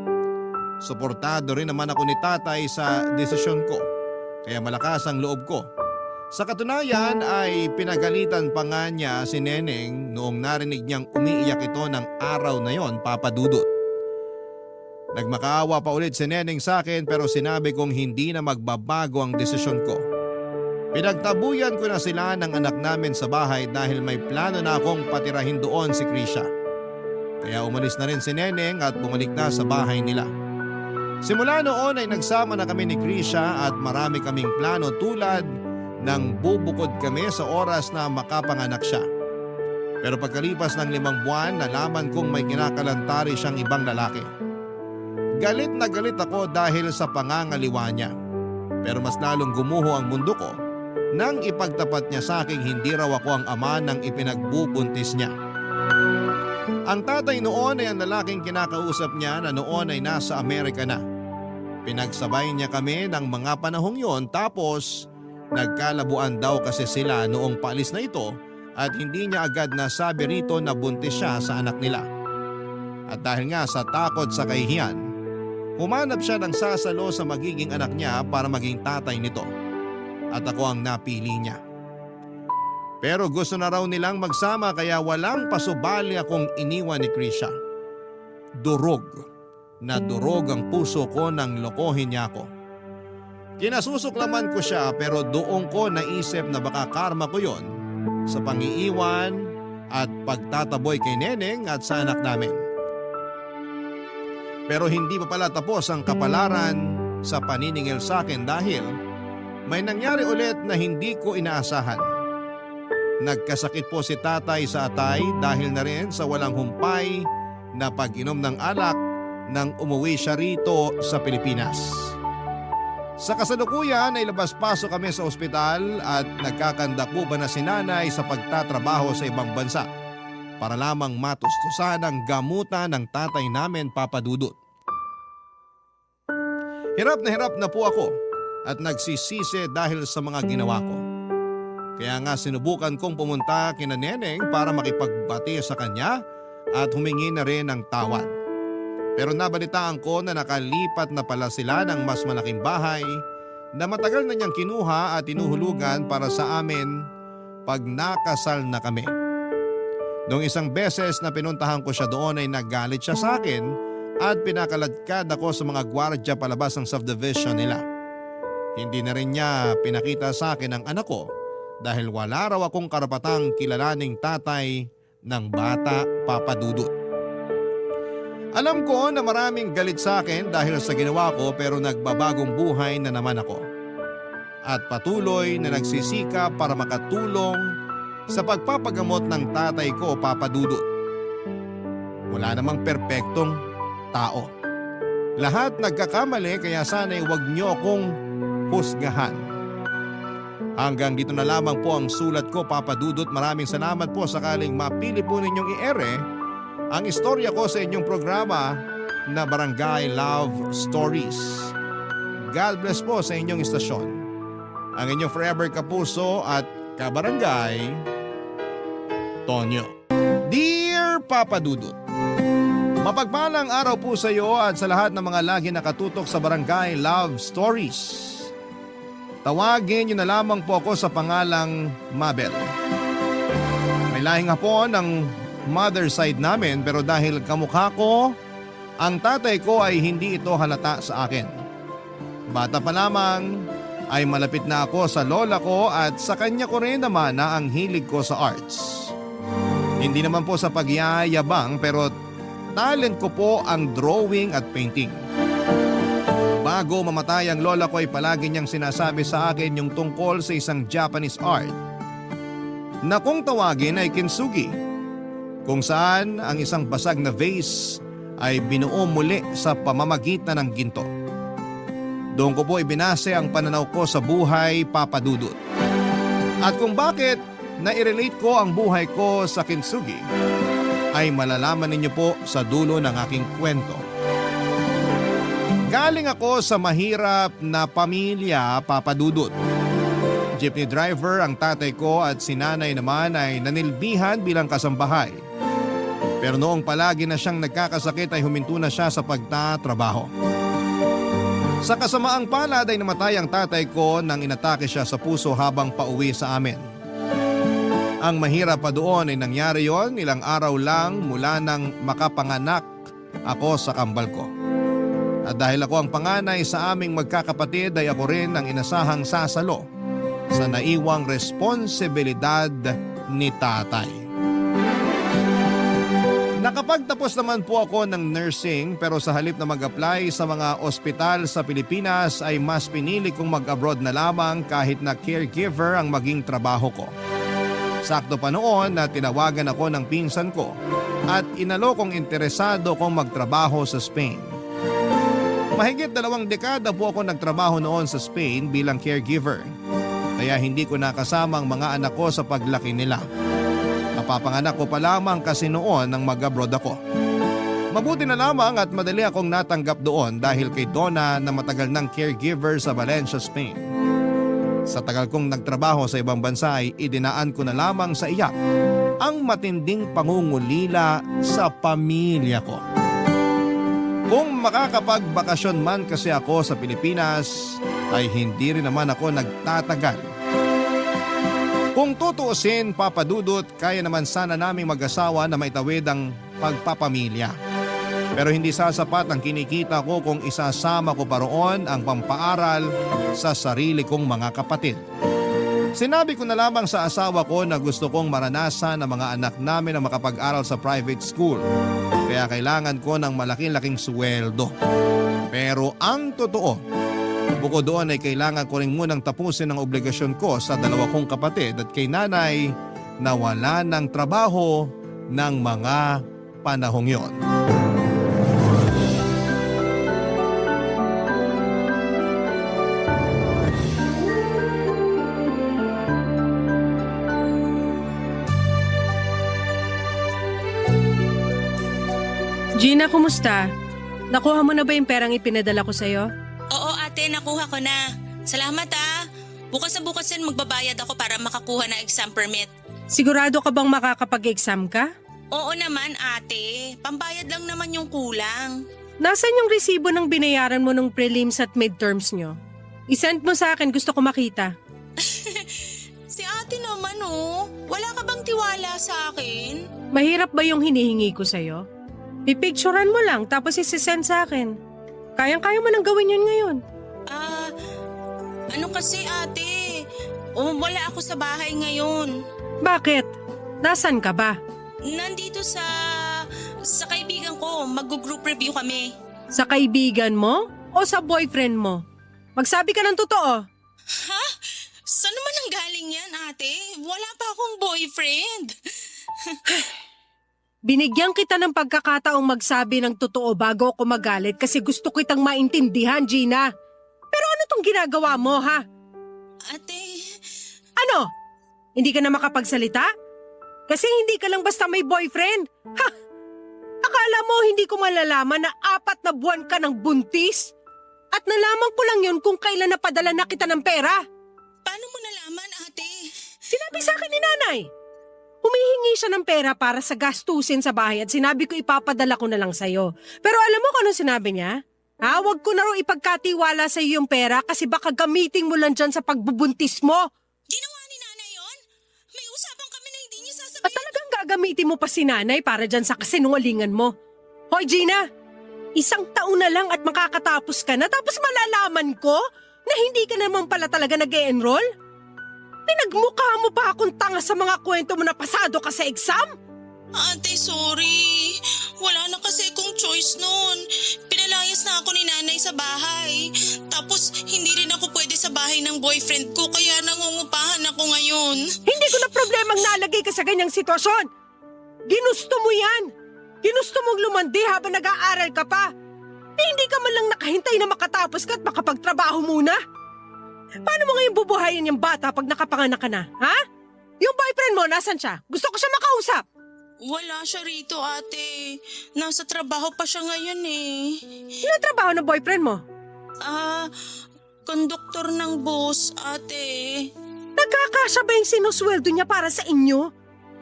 Suportado rin naman ako ni tatay sa desisyon ko, kaya malakas ang loob ko. Sa katunayan ay pinagalitan pa nga niya si Neneng noong narinig niyang umiiyak ito ng araw na yon, Papa Dudut. Nagmakaawa pa ulit si Neneng sa akin pero sinabi kong hindi na magbabago ang desisyon ko. Pinagtabuyan ko na sila ng anak namin sa bahay dahil may plano na akong patirahin doon si Krisha. Kaya umalis na rin si Neneng at bumalik na sa bahay nila. Simula noon ay nagsama na kami ni Krisha at marami kaming plano tulad ng bubukod kami sa oras na makapanganak siya. Pero pagkalipas ng 5 buwan, nalaman kong may kinakalantari siyang ibang lalaki. Galit na galit ako dahil sa pangangaliwa niya. Pero mas lalong gumuho ang mundo ko nang ipagtapat niya sa aking hindi raw ako ang ama ng ipinagbubuntis niya. Ang tatay noon ay ang lalaking kinakausap niya na noon ay nasa Amerika na. Pinagsabay niya kami ng mga panahong yon tapos nagkalabuan daw kasi sila noong paalis na ito at hindi niya agad nasabi rito na buntis siya sa anak nila. At dahil nga sa takot sa kahihiyan, humanap siya ng sasalo sa magiging anak niya para maging tatay nito. At ako ang napili niya. Pero gusto na raw nilang magsama kaya walang pasubali akong iniwan ni Krisha. Durog na durog ang puso ko nang lokohin niya ako. Kinasusuklaman ko siya pero doon ko naisip na baka karma ko yon sa pangiiwan at pagtataboy kay Neneng at sa anak namin. Pero hindi pa pala tapos ang kapalaran sa paniningil sa akin dahil may nangyari ulit na hindi ko inaasahan. Nagkasakit po si tatay sa atay dahil na rin sa walang humpay na pag-inom ng alak nang umuwi siya rito sa Pilipinas. Sa kasalukuyan ay labas-pasok kami sa ospital at nagkakandak po ba na si nanay sa pagtatrabaho sa ibang bansa para lamang matustusan ang gamutan ng tatay namin, Papa Dudut. Hirap na po ako at nagsisisi dahil sa mga ginawa ko. Kaya nga sinubukan kong pumunta kina Neneng para makipagbati sa kanya at humingi na rin ng tawad. Pero nabalitaan ko na nakalipat na pala sila ng mas malaking bahay na matagal na niyang kinuha at inuhulugan para sa amin pag nakasal na kami. Noong isang beses na pinuntahan ko siya doon ay nagalit siya sa akin at pinakaladkad ako sa mga gwardya palabas ng subdivision nila. Hindi na rin niya pinakita sa akin ang anak ko dahil wala raw akong karapatang kilalaning tatay ng bata, Papa Dudut. Alam ko na maraming galit sa akin dahil sa ginawa ko pero nagbabagong buhay na naman ako. At patuloy na nagsisikap para makatulong sa pagpapagamot ng tatay ko, Papa Dudut. Wala namang perpektong tao. Lahat nagkakamali kaya sana'y huwag niyo akong husgahan. Hanggang dito na lamang po ang sulat ko, Papa Dudut. Maraming salamat po sakaling mapili po ninyong i-ere ang istorya ko sa inyong programa na Barangay Love Stories. God bless po sa inyong istasyon. Ang inyong forever kapuso at kabarangay, Tonyo. Dear Papa Dudut, mapagpalang araw po sa iyo at sa lahat ng mga lagi nakatutok sa Barangay Love Stories. Tawagin niyo na lamang po ako sa pangalang Mabel. May lahi nga po ng mother side namin pero dahil kamukha ko, ang tatay ko ay hindi ito halata sa akin. Bata pa lamang ay malapit na ako sa lola ko at sa kanya ko rin naman na ang hilig ko sa arts. Hindi naman po sa pagyayabang pero talent ko po ang drawing at painting. Bago mamatay ang lola ko ay palagi niyang sinasabi sa akin yung tungkol sa isang Japanese art na kung tawagin ay kintsugi, kung saan ang isang basag na vase ay binuo muli sa pamamagitan ng ginto. Doon ko po ibinase ang pananaw ko sa buhay, Papa Dudut. At kung bakit na-relate ko ang buhay ko sa kintsugi ay malalaman ninyo po sa dulo ng aking kwento. Galing ako sa mahirap na pamilya, Papa Dudut. Jeepney driver ang tatay ko at si nanay naman ay nanilbihan bilang kasambahay. Pero noong palagi na siyang nagkakasakit ay huminto na siya sa pagtatrabaho. Sa kasamaang palad ay namatay ang tatay ko nang inatake siya sa puso habang pauwi sa amin. Ang mahirap pa doon ay nangyari yon ilang araw lang mula nang makapanganak ako sa kambal ko. At dahil ako ang panganay sa aming magkakapatid ay ako rin ang inasahang sasalo sa naiwang responsibilidad ni tatay. Nakapagtapos naman po ako ng nursing pero sa halip na mag-apply sa mga ospital sa Pilipinas ay mas pinili kong mag-abroad na lamang kahit na caregiver ang maging trabaho ko. Sakto pa noon na tinawagan ako ng pinsan ko at inalokong interesado kong magtrabaho sa Spain. Mahigit 2 dekada po ako nagtrabaho noon sa Spain bilang caregiver. Kaya hindi ko nakasama ang mga anak ko sa paglaki nila. Napapanganak ko pa lamang kasi noon nang mag-abroad ako. Mabuti na lamang at madali akong natanggap doon dahil kay Donna na matagal ng caregiver sa Valencia, Spain. Sa tagal kong nagtrabaho sa ibang bansa ay idinaan ko na lamang sa iyak ang matinding pangungulila sa pamilya ko. Kung makakapagbakasyon man kasi ako sa Pilipinas ay hindi rin naman ako nagtatagal. Kung tutuusin, Papa Dudut, kaya naman sana naming mag-asawa na maitawid ang pagpapamilya. Pero hindi sasapat ang kinikita ko kung isasama ko pa roon ang pampaaral sa sarili kong mga kapatid. Sinabi ko na lamang sa asawa ko na gusto kong maranasan ang mga anak namin na makapag-aral sa private school. Kaya kailangan ko ng malaking-laking sweldo. Pero ang totoo, bukod doon ay kailangan ko rin munang tapusin ang obligasyon ko sa 2 kong kapatid at kay nanay na wala ng trabaho ng mga panahong yon. Gina, kumusta? Nakuha mo na ba yung perang ipinadala ko sa'yo? Oo ate, nakuha ko na. Salamat Bukas na bukas yan magbabayad ako para makakuha ng exam permit. Sigurado ka bang makakapag-exam ka? Oo naman ate, pambayad lang naman yung kulang. Nasaan yung resibo ng binayaran mo ng prelims at midterms nyo? I-send mo sa akin, gusto ko makita. Si ate naman wala ka bang tiwala sa akin? Mahirap ba yung hinihingi ko sa'yo? Pipicturan mo lang tapos isi-send sa akin. Kayang-kaya mo nang gawin yun ngayon. Ano kasi ate? Wala ako sa bahay ngayon. Bakit? Nasaan ka ba? Nandito sa kaibigan ko, mag-group review kami. Sa kaibigan mo o sa boyfriend mo? Magsabi ka ng totoo. Ha? Saan naman ang galing yan ate? Wala pa akong boyfriend. Binigyan kita ng pagkakataong magsabi ng totoo bago ako magalit kasi gusto kitang maintindihan, Gina. Pero ano tong ginagawa mo, ha? Ate... Ano? Hindi ka na makapagsalita? Kasi hindi ka lang basta may boyfriend. Ha? Akala mo hindi ko malalaman na 4 na buwan ka ng buntis? At nalaman ko lang yun kung kailan napadala na kita ng pera. Paano mo nalaman, ate? Sinabi sa akin ni nanay. Humihingi siya ng pera para sa gastusin sa bahay at sinabi ko ipapadala ko na lang sa'yo. Pero alam mo kung anong sinabi niya? Huwag ko na raw ipagkatiwala sa'yo yung pera kasi baka gamitin mo lang dyan sa pagbubuntis mo. Ginawa ni nanay yon? May usapan kami na hindi niya At sasabihin. talagang gagamitin mo pa si nanay para dyan sa kasinungalingan mo. Hoy Gina, 1 taon na lang at makakatapos ka na tapos malalaman ko na hindi ka naman pala talaga nag-e-enroll? Pinagmukha mo pa akong tanga sa mga kwento mo na pasado ka sa exam? Ate, sorry. Wala na kasi akong choice noon. Pinalayas na ako ni nanay sa bahay. Tapos hindi rin ako pwede sa bahay ng boyfriend ko kaya nangungupahan ako ngayon. Hindi ko na problemang nalagay ka sa ganyang sitwasyon. Ginusto mo yan. Ginusto mong lumandi habang nag-aaral ka pa. Hindi ka man lang nakahintay na makatapos ka at makapagtrabaho muna. Paano mo ngayon bubuhayin yung bata pag nakapanganak ka na, ha? Yung boyfriend mo, nasan siya? Gusto ko siya makausap. Wala siya rito, ate. Nasa trabaho pa siya ngayon eh. Anong trabaho ng boyfriend mo? Konduktor ng bus, ate. Nagkakasya ba yung sinusweldo niya para sa inyo?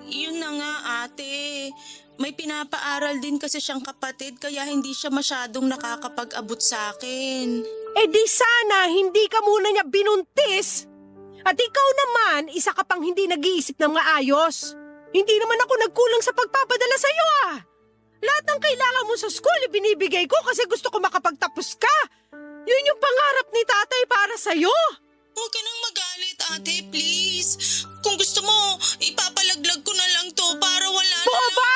Yun na nga, ate. May pinapaaral din kasi siyang kapatid kaya hindi siya masyadong nakakapag-abot sa akin. Eh di sana hindi ka muna niya binuntis. At ikaw naman, isa ka pang hindi nag-iisip ng maayos. Hindi naman ako nagkulang sa pagpapadala sa iyo ah. Lahat ng kailangan mo sa school ibinibigay ko kasi gusto ko makapagtapos ka. Yun yung pangarap ni tatay para sa iyo. Huwag ka nang magalit, ate, please. Kung gusto mo, ipapalaglag ko na lang to para wala na. Boba!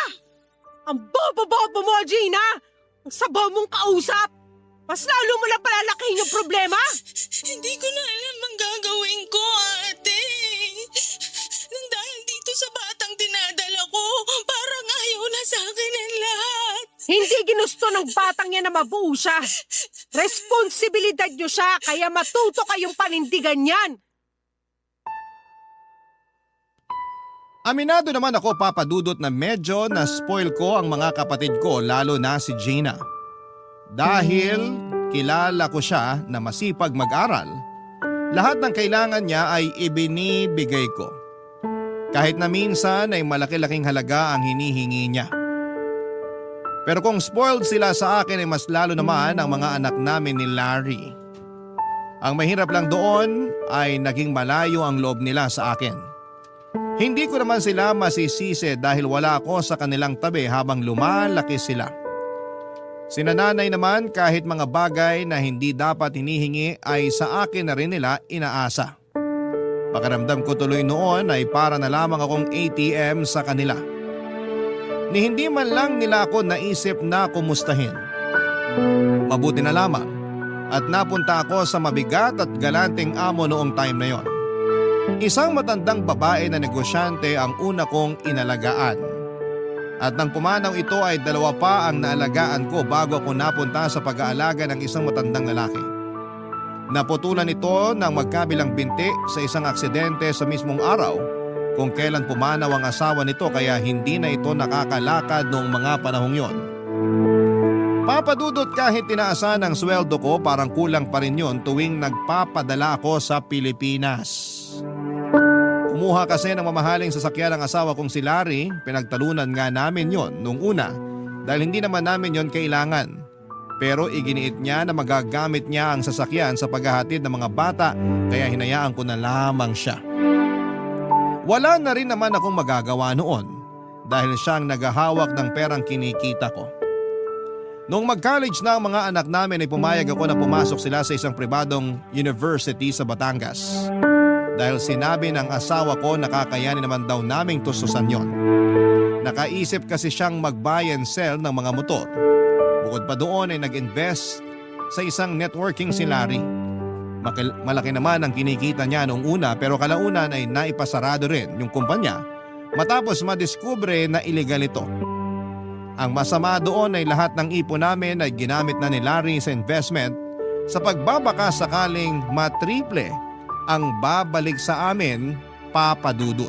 Ang bobo-bobo mo, Gina! Ang sabaw mong kausap! Mas lalo mo lang palalakihin yung problema! Hindi ko na alam ang gagawin ko, ate. Nang dahil dito sa batang dinadala ko, parang ayaw na sa akin ang lahat. Hindi ginusto ng batang yan na mabuo siya. Responsibilidad niyo siya, kaya matuto kayong panindigan yan. Aminado naman ako, Papa Dudut, na medyo na-spoil ko ang mga kapatid ko, lalo na si Gina. Dahil kilala ko siya na masipag mag-aral, lahat ng kailangan niya ay ibinibigay ko. Kahit na minsan ay malaki-laking halaga ang hinihingi niya. Pero kung spoiled sila sa akin ay mas lalo naman ang mga anak namin ni Larry. Ang mahirap lang doon ay naging malayo ang loob nila sa akin. Hindi ko naman sila masisisi dahil wala ako sa kanilang tabi habang lumalaki sila. Sina nanay naman kahit mga bagay na hindi dapat hinihingi ay sa akin na rin nila inaasa. Pakiramdam ko tuloy noon ay para na lamang akong ATM sa kanila. Ni hindi man lang nila ako naisip na kumustahin. Mabuti na lamang at napunta ako sa mabigat at galanteng amo noong time na yon. Isang matandang babae na negosyante ang una kong inalagaan. At nang pumanaw ito ay 2 pa ang naalagaan ko bago ako napunta sa pag-aalaga ng isang matandang lalaki. Naputulan ito ng magkabilang binti sa isang aksidente sa mismong araw kung kailan pumanaw ang asawa nito kaya hindi na ito nakakalakad noong mga panahong yon. Papadudot kahit tinaasan ang sweldo ko parang kulang pa rin yun tuwing nagpapadala ako sa Pilipinas. Kumuha kasi ng mamahaling sasakyan ng asawa kong si Larry, pinagtalunan nga namin yon nung una dahil hindi naman namin yon kailangan. Pero iginiit niya na magagamit niya ang sasakyan sa paghahatid ng mga bata kaya hinayaan ko na lamang siya. Wala na rin naman akong magagawa noon dahil siyang naghahawak ng perang kinikita ko. Noong mag-college na ang mga anak namin ay pumayag ako na pumasok sila sa isang pribadong university sa Batangas. Dahil sinabi ng asawa ko nakakayanin naman daw naming tustusan yon. Nakaisip kasi siyang mag-buy and sell ng mga motor. Bukod pa doon ay nag-invest sa isang networking si Larry. Malaki naman ang kinikita niya noong una pero kalaunan ay naipasarado rin yung kumpanya matapos madiskubre na illegal ito. Ang masama doon ay lahat ng ipon namin ay ginamit na ni Larry sa investment sa pagbabaka sakaling matriple ang babalik sa amin, Papa Dudut.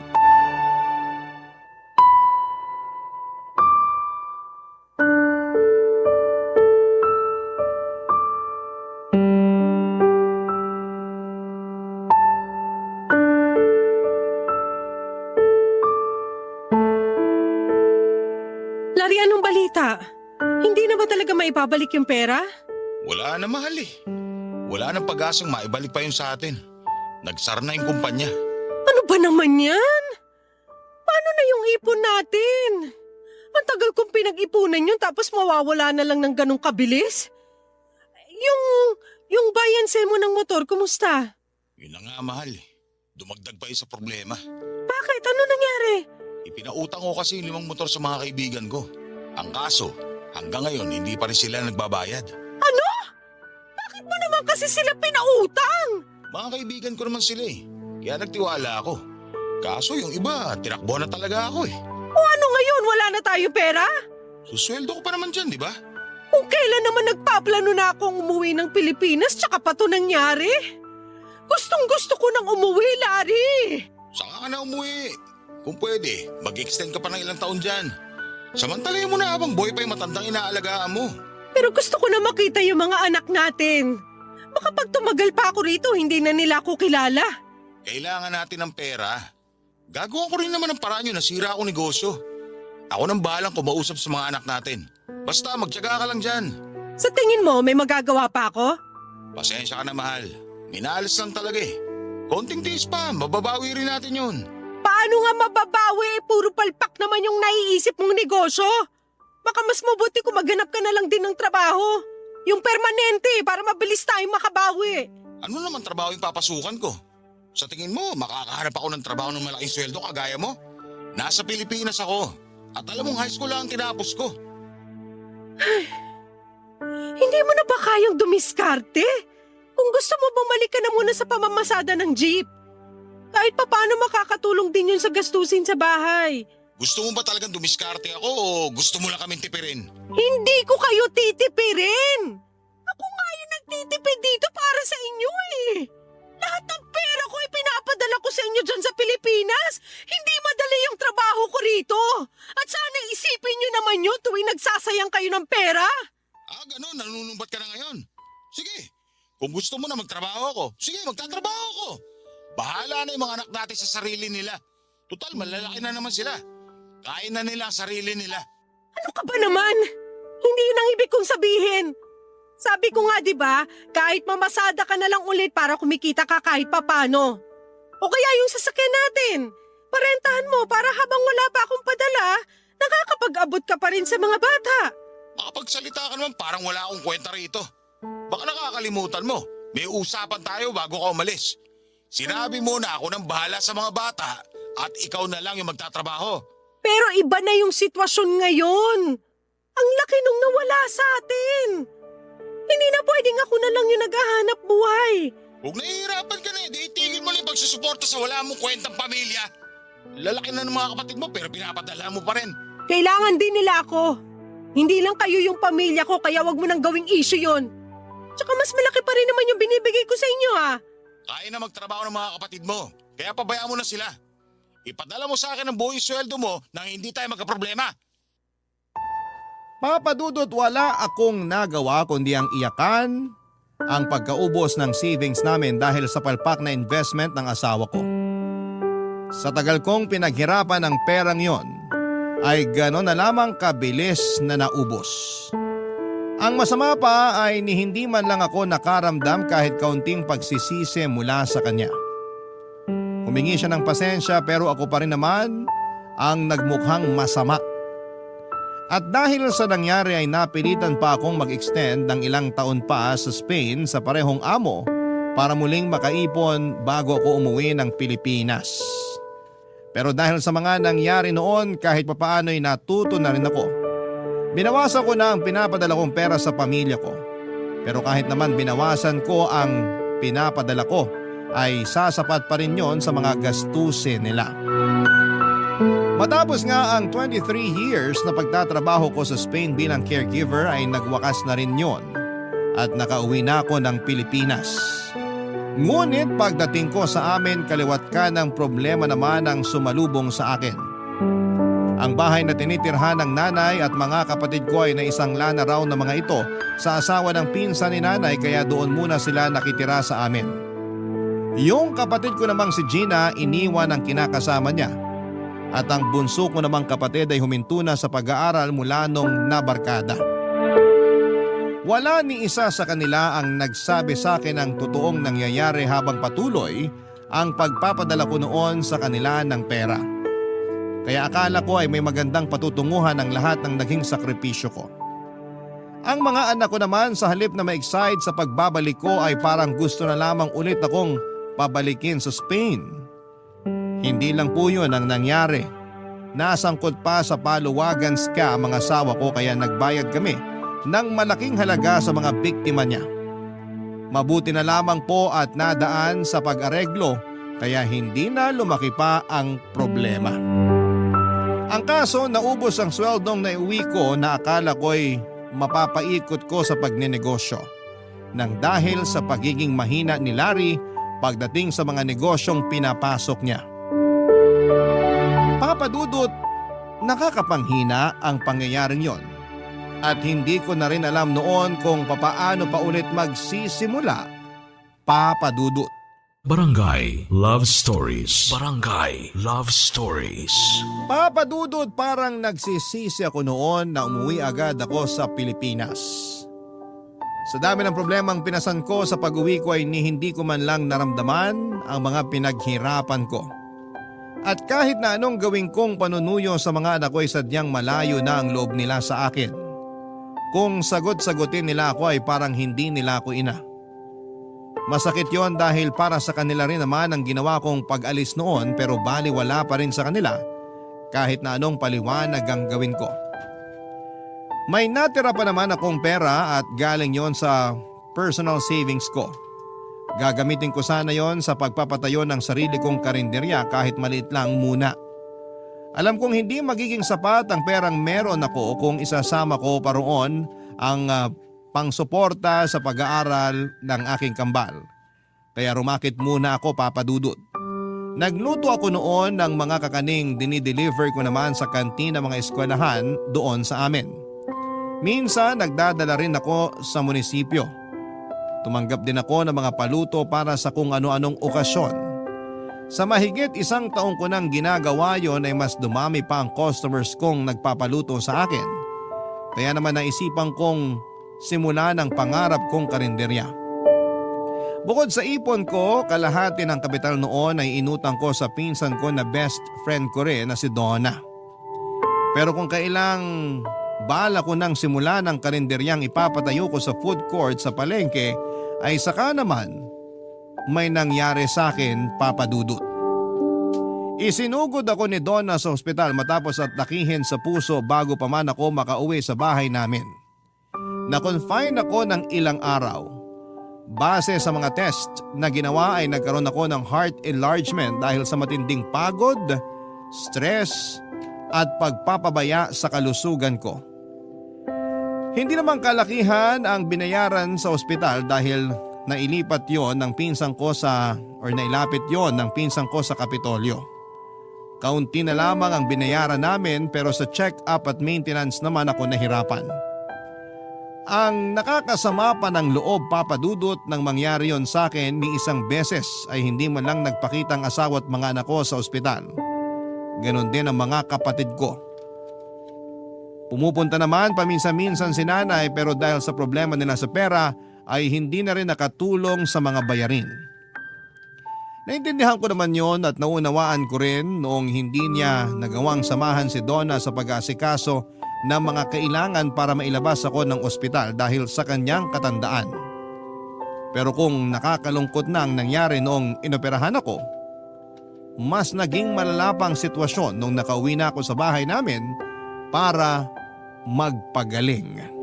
Larry, anong balita? Hindi na ba talaga maibabalik yung pera? Wala na, mahal eh. Wala nang pag-asang maibalik pa yun sa atin. Nagsara na yung kumpanya. Ano ba naman yan? Paano na yung ipon natin? Ang tagal kong pinag-ipunan yun tapos mawawala na lang ng ganong kabilis? Yung buy and sell mo ng motor, kumusta? Yun na nga, mahal eh. Dumagdag pa yun sa problema. Bakit? Ano nangyari? Ipinautang ko kasi yung 5 motor sa mga kaibigan ko. Ang kaso, hanggang ngayon hindi pa rin sila nagbabayad. Ano? Bakit mo naman kasi sila pinautang? Mga kaibigan ko naman sila eh. Kaya nagtiwala ako. Kaso yung iba, tinakbo na talaga ako eh. O ano ngayon, wala na tayong pera? Susweldo ko pa naman dyan, di ba? Kung kailan naman nagpaplano na akong umuwi ng Pilipinas, tsaka pa to nangyari. Gustong gusto ko nang umuwi, Larry. Saka ka na umuwi. Kung pwede, mag-extend ka pa ng ilang taon dyan. Samantalayin mo na habang boy pa yung matandang inaalagaan mo. Pero gusto ko na makita yung mga anak natin. Baka pag tumagal pa ako rito, hindi na nila ako kilala. Kailangan natin ng pera. Gagawa ko rin naman ng paraan yun, nasira akong negosyo. Ako nang bahalang kumausap sa mga anak natin. Basta magtiyaga ka lang dyan. Sa tingin mo, may magagawa pa ako? Pasensya ka na, mahal. Minaalis lang talaga eh. Konting tiis pa, mababawi rin natin yun. Paano nga mababawi? Puro palpak naman yung naiisip mong negosyo. Baka mas mabuti kung maghanap ka na lang din ng trabaho. Yung permanente, para mabilis tayong makabawi. Ano naman trabaho yung papasukan ko? Sa tingin mo, makakahanap ako ng trabaho ng malaking sweldo kagaya mo? Nasa Pilipinas ako. At alam mong high school lang ang tinapos ko. Hindi mo na ba kayang dumiskarte? Kung gusto mo, bumalik ka na muna sa pamamasada ng jeep. Kahit pa paano makakatulong din yun sa gastusin sa bahay. Gusto mo ba talagang dumiskarte ako o gusto mo lang kaming tipirin? Hindi ko kayo titipirin! Ako nga yung nagtitipid dito para sa inyo eh! Lahat ng pera ko ipinapadala ko sa inyo dyan sa Pilipinas! Hindi madali yung trabaho ko rito! At sana isipin nyo naman yun tuwing nagsasayang kayo ng pera! Ah, ganun, nanunumbat ka na ngayon. Sige, kung gusto mo na magtrabaho ako, sige, magtatrabaho ako. Bahala na yung mga anak natin sa sarili nila. Total, malalaki na naman sila. Kain na nila ang sarili nila. Ano ka ba naman? Hindi yun ang ibig kong sabihin. Sabi ko nga 'di ba, kahit mamasada ka na lang ulit para kumikita ka kahit papano. O kaya yung sasakyan natin. Parentahan mo para habang wala pa akong padala, nakakapag-abot ka pa rin sa mga bata. Makapagsalita ka naman parang wala akong kwenta rito. Baka nakakalimutan mo, may usapan tayo bago ka umalis. Sinabi mo na ako nang bahala sa mga bata at ikaw na lang yung magtatrabaho. Pero iba na yung sitwasyon ngayon. Ang laki nung nawala sa atin. Hindi na pwedeng ako na lang yung naghahanap buhay. Huwag nahihirapan ka na di itigil mo na yung pagsusuporta sa wala mong kwentang pamilya. Lalaki na ng mga kapatid mo pero pinapadala mo pa rin. Kailangan din nila ako. Hindi lang kayo yung pamilya ko kaya wag mo nang gawing issue yon. Tsaka mas malaki pa rin naman yung binibigay ko sa inyo ha. Kaya na magtrabaho ng mga kapatid mo, kaya pabayaan mo na sila. Ipadala mo sa akin ang buong sweldo mo nang hindi tayo magkaproblema. Papa Dudut, wala akong nagawa kundi ang iyakan ang pagkaubos ng savings namin dahil sa palpak na investment ng asawa ko. Sa tagal kong pinaghirapan ng perang yon, ay gano'n na lamang kabilis na naubos. Ang masama pa ay ni hindi man lang ako nakaramdam kahit kaunting pagsisisi mula sa kanya. Humingi siya ng pasensya pero ako pa rin naman ang nagmukhang masama. At dahil sa nangyari ay napilitan pa akong mag-extend ng ilang taon pa sa Spain sa parehong amo para muling makaipon bago ako umuwi ng Pilipinas. Pero dahil sa mga nangyari noon kahit papaano ay natuto na rin ako. Binawasan ko na ang pinapadala kong pera sa pamilya ko. Pero kahit naman binawasan ko ang pinapadala ko ay sasapat pa rin yon sa mga gastusin nila. Matapos nga ang 23 years na pagtatrabaho ko sa Spain bilang caregiver ay nagwakas na rin yon at nakauwi na ako ng Pilipinas. Ngunit pagdating ko sa amin kaliwat ka ng problema naman ang sumalubong sa akin. Ang bahay na tinitirhan ng nanay at mga kapatid ko ay naisangla na raw ng mga ito sa asawa ng pinsan ni nanay kaya doon muna sila nakitira sa amin. Yung kapatid ko namang si Gina iniwan ang kinakasama niya. At ang bunso ko namang kapatid ay huminto na sa pag-aaral mula nung nabarkada. Wala ni isa sa kanila ang nagsabi sa akin ng totoong nangyayari habang patuloy ang pagpapadala ko noon sa kanila ng pera. Kaya akala ko ay may magandang patutunguhan ang lahat ng naging sakripisyo ko. Ang mga anak ko naman sa halip na ma-excite sa pagbabalik ko ay parang gusto na lamang ulit akong pabalikin sa Spain. Hindi lang po yun ang nangyari. Nasangkot pa sa paluwagan ska ang mga asawa ko kaya nagbayad kami ng malaking halaga sa mga biktima niya. Mabuti na lamang po at nadaan sa pag-areglo kaya hindi na lumaki pa ang problema. Ang kaso, naubos ang sweldong naiuwi ko na akala ko'y mapapaikot ko sa pagnenegosyo. Nang dahil sa pagiging mahina ni Larry pagdating sa mga negosyong pinapasok niya. Papa Dudut, nakakapanghina ang pangyayaring yon. At hindi ko na rin alam noon kung papaano pa ulit magsisimula, Papa Dudut. Barangay Love Stories. Barangay Love Stories. Papa Dudut, parang nagsisisi ako noon na umuwi agad ako sa Pilipinas. Sa dami ng problemang pinasan ko sa pag-uwi ko ay hindi ko man lang naramdaman ang mga pinaghirapan ko. At kahit na anong gawin kong panunuyo sa mga anak ko ay sadyang malayo na ang loob nila sa akin. Kung sagot-sagutin nila ako ay parang hindi nila ako ina. Masakit yon dahil para sa kanila rin naman ang ginawa kong pag-alis noon pero baliwala pa rin sa kanila kahit na anong paliwanag ang gawin ko. May natira pa naman akong pera at galing yon sa personal savings ko. Gagamitin ko sana yon sa pagpapatayo ng sarili kong karinderya kahit maliit lang muna. Alam kong hindi magiging sapat ang perang meron ako kung isasama ko pa roon ang pangsuporta sa pag-aaral ng aking kambal. Kaya rumakit muna ako, Papa Dudut. Nagluto ako noon ng mga kakaning dinideliver ko naman sa kantina mga eskwelahan doon sa amin. Minsan nagdadala rin ako sa munisipyo. Tumanggap din ako ng mga paluto para sa kung ano-anong okasyon. Sa mahigit 1 taong ko nang ginagawa yon ay mas dumami pa ang customers kong nagpapaluto sa akin. Kaya naman naisipan kong simulan ang pangarap kong karinderya. Bukod sa ipon ko, kalahati ng kapital noon ay inutang ko sa pinsan ko na best friend ko rin na si Donna. Pero kung kailang bala ko nang simulan ang karinderyang ipapatayo ko sa food court sa palengke ay saka naman may nangyari sa akin, Papa Dudut. Isinugod ako ni Donna sa ospital matapos at nakihin sa puso bago pa man ako makauwi sa bahay namin. Na-confine ako ng ilang araw. Base sa mga test na ginawa ay nagkaroon ako ng heart enlargement dahil sa matinding pagod, stress at pagpapabaya sa kalusugan ko. Hindi naman kalakihan ang binayaran sa ospital dahil nailapit yon ng pinsan ko sa Kapitolyo. Kaunti na lamang ang binayaran namin pero sa check-up at maintenance naman ako nahirapan. Ang nakakasama pa ng loob, Papa Dudut, nang mangyari yon sa akin ni isang beses ay hindi man lang nagpakita ang asawa at mga anak ko sa ospital. Ganon din ang mga kapatid ko. Pumupunta naman paminsan-minsan si nanay pero dahil sa problema nila sa pera ay hindi na rin nakatulong sa mga bayarin. Naintindihan ko naman yon at naunawaan ko rin noong hindi niya nagawang samahan si Donna sa pag-aasikaso ng mga kailangan para mailabas ako ng ospital dahil sa kanyang katandaan. Pero kung nakakalungkot na ang nangyari noong inoperahan ako, mas naging malala pa ang sitwasyon nung nakauwi na ako sa bahay namin para magpagaling.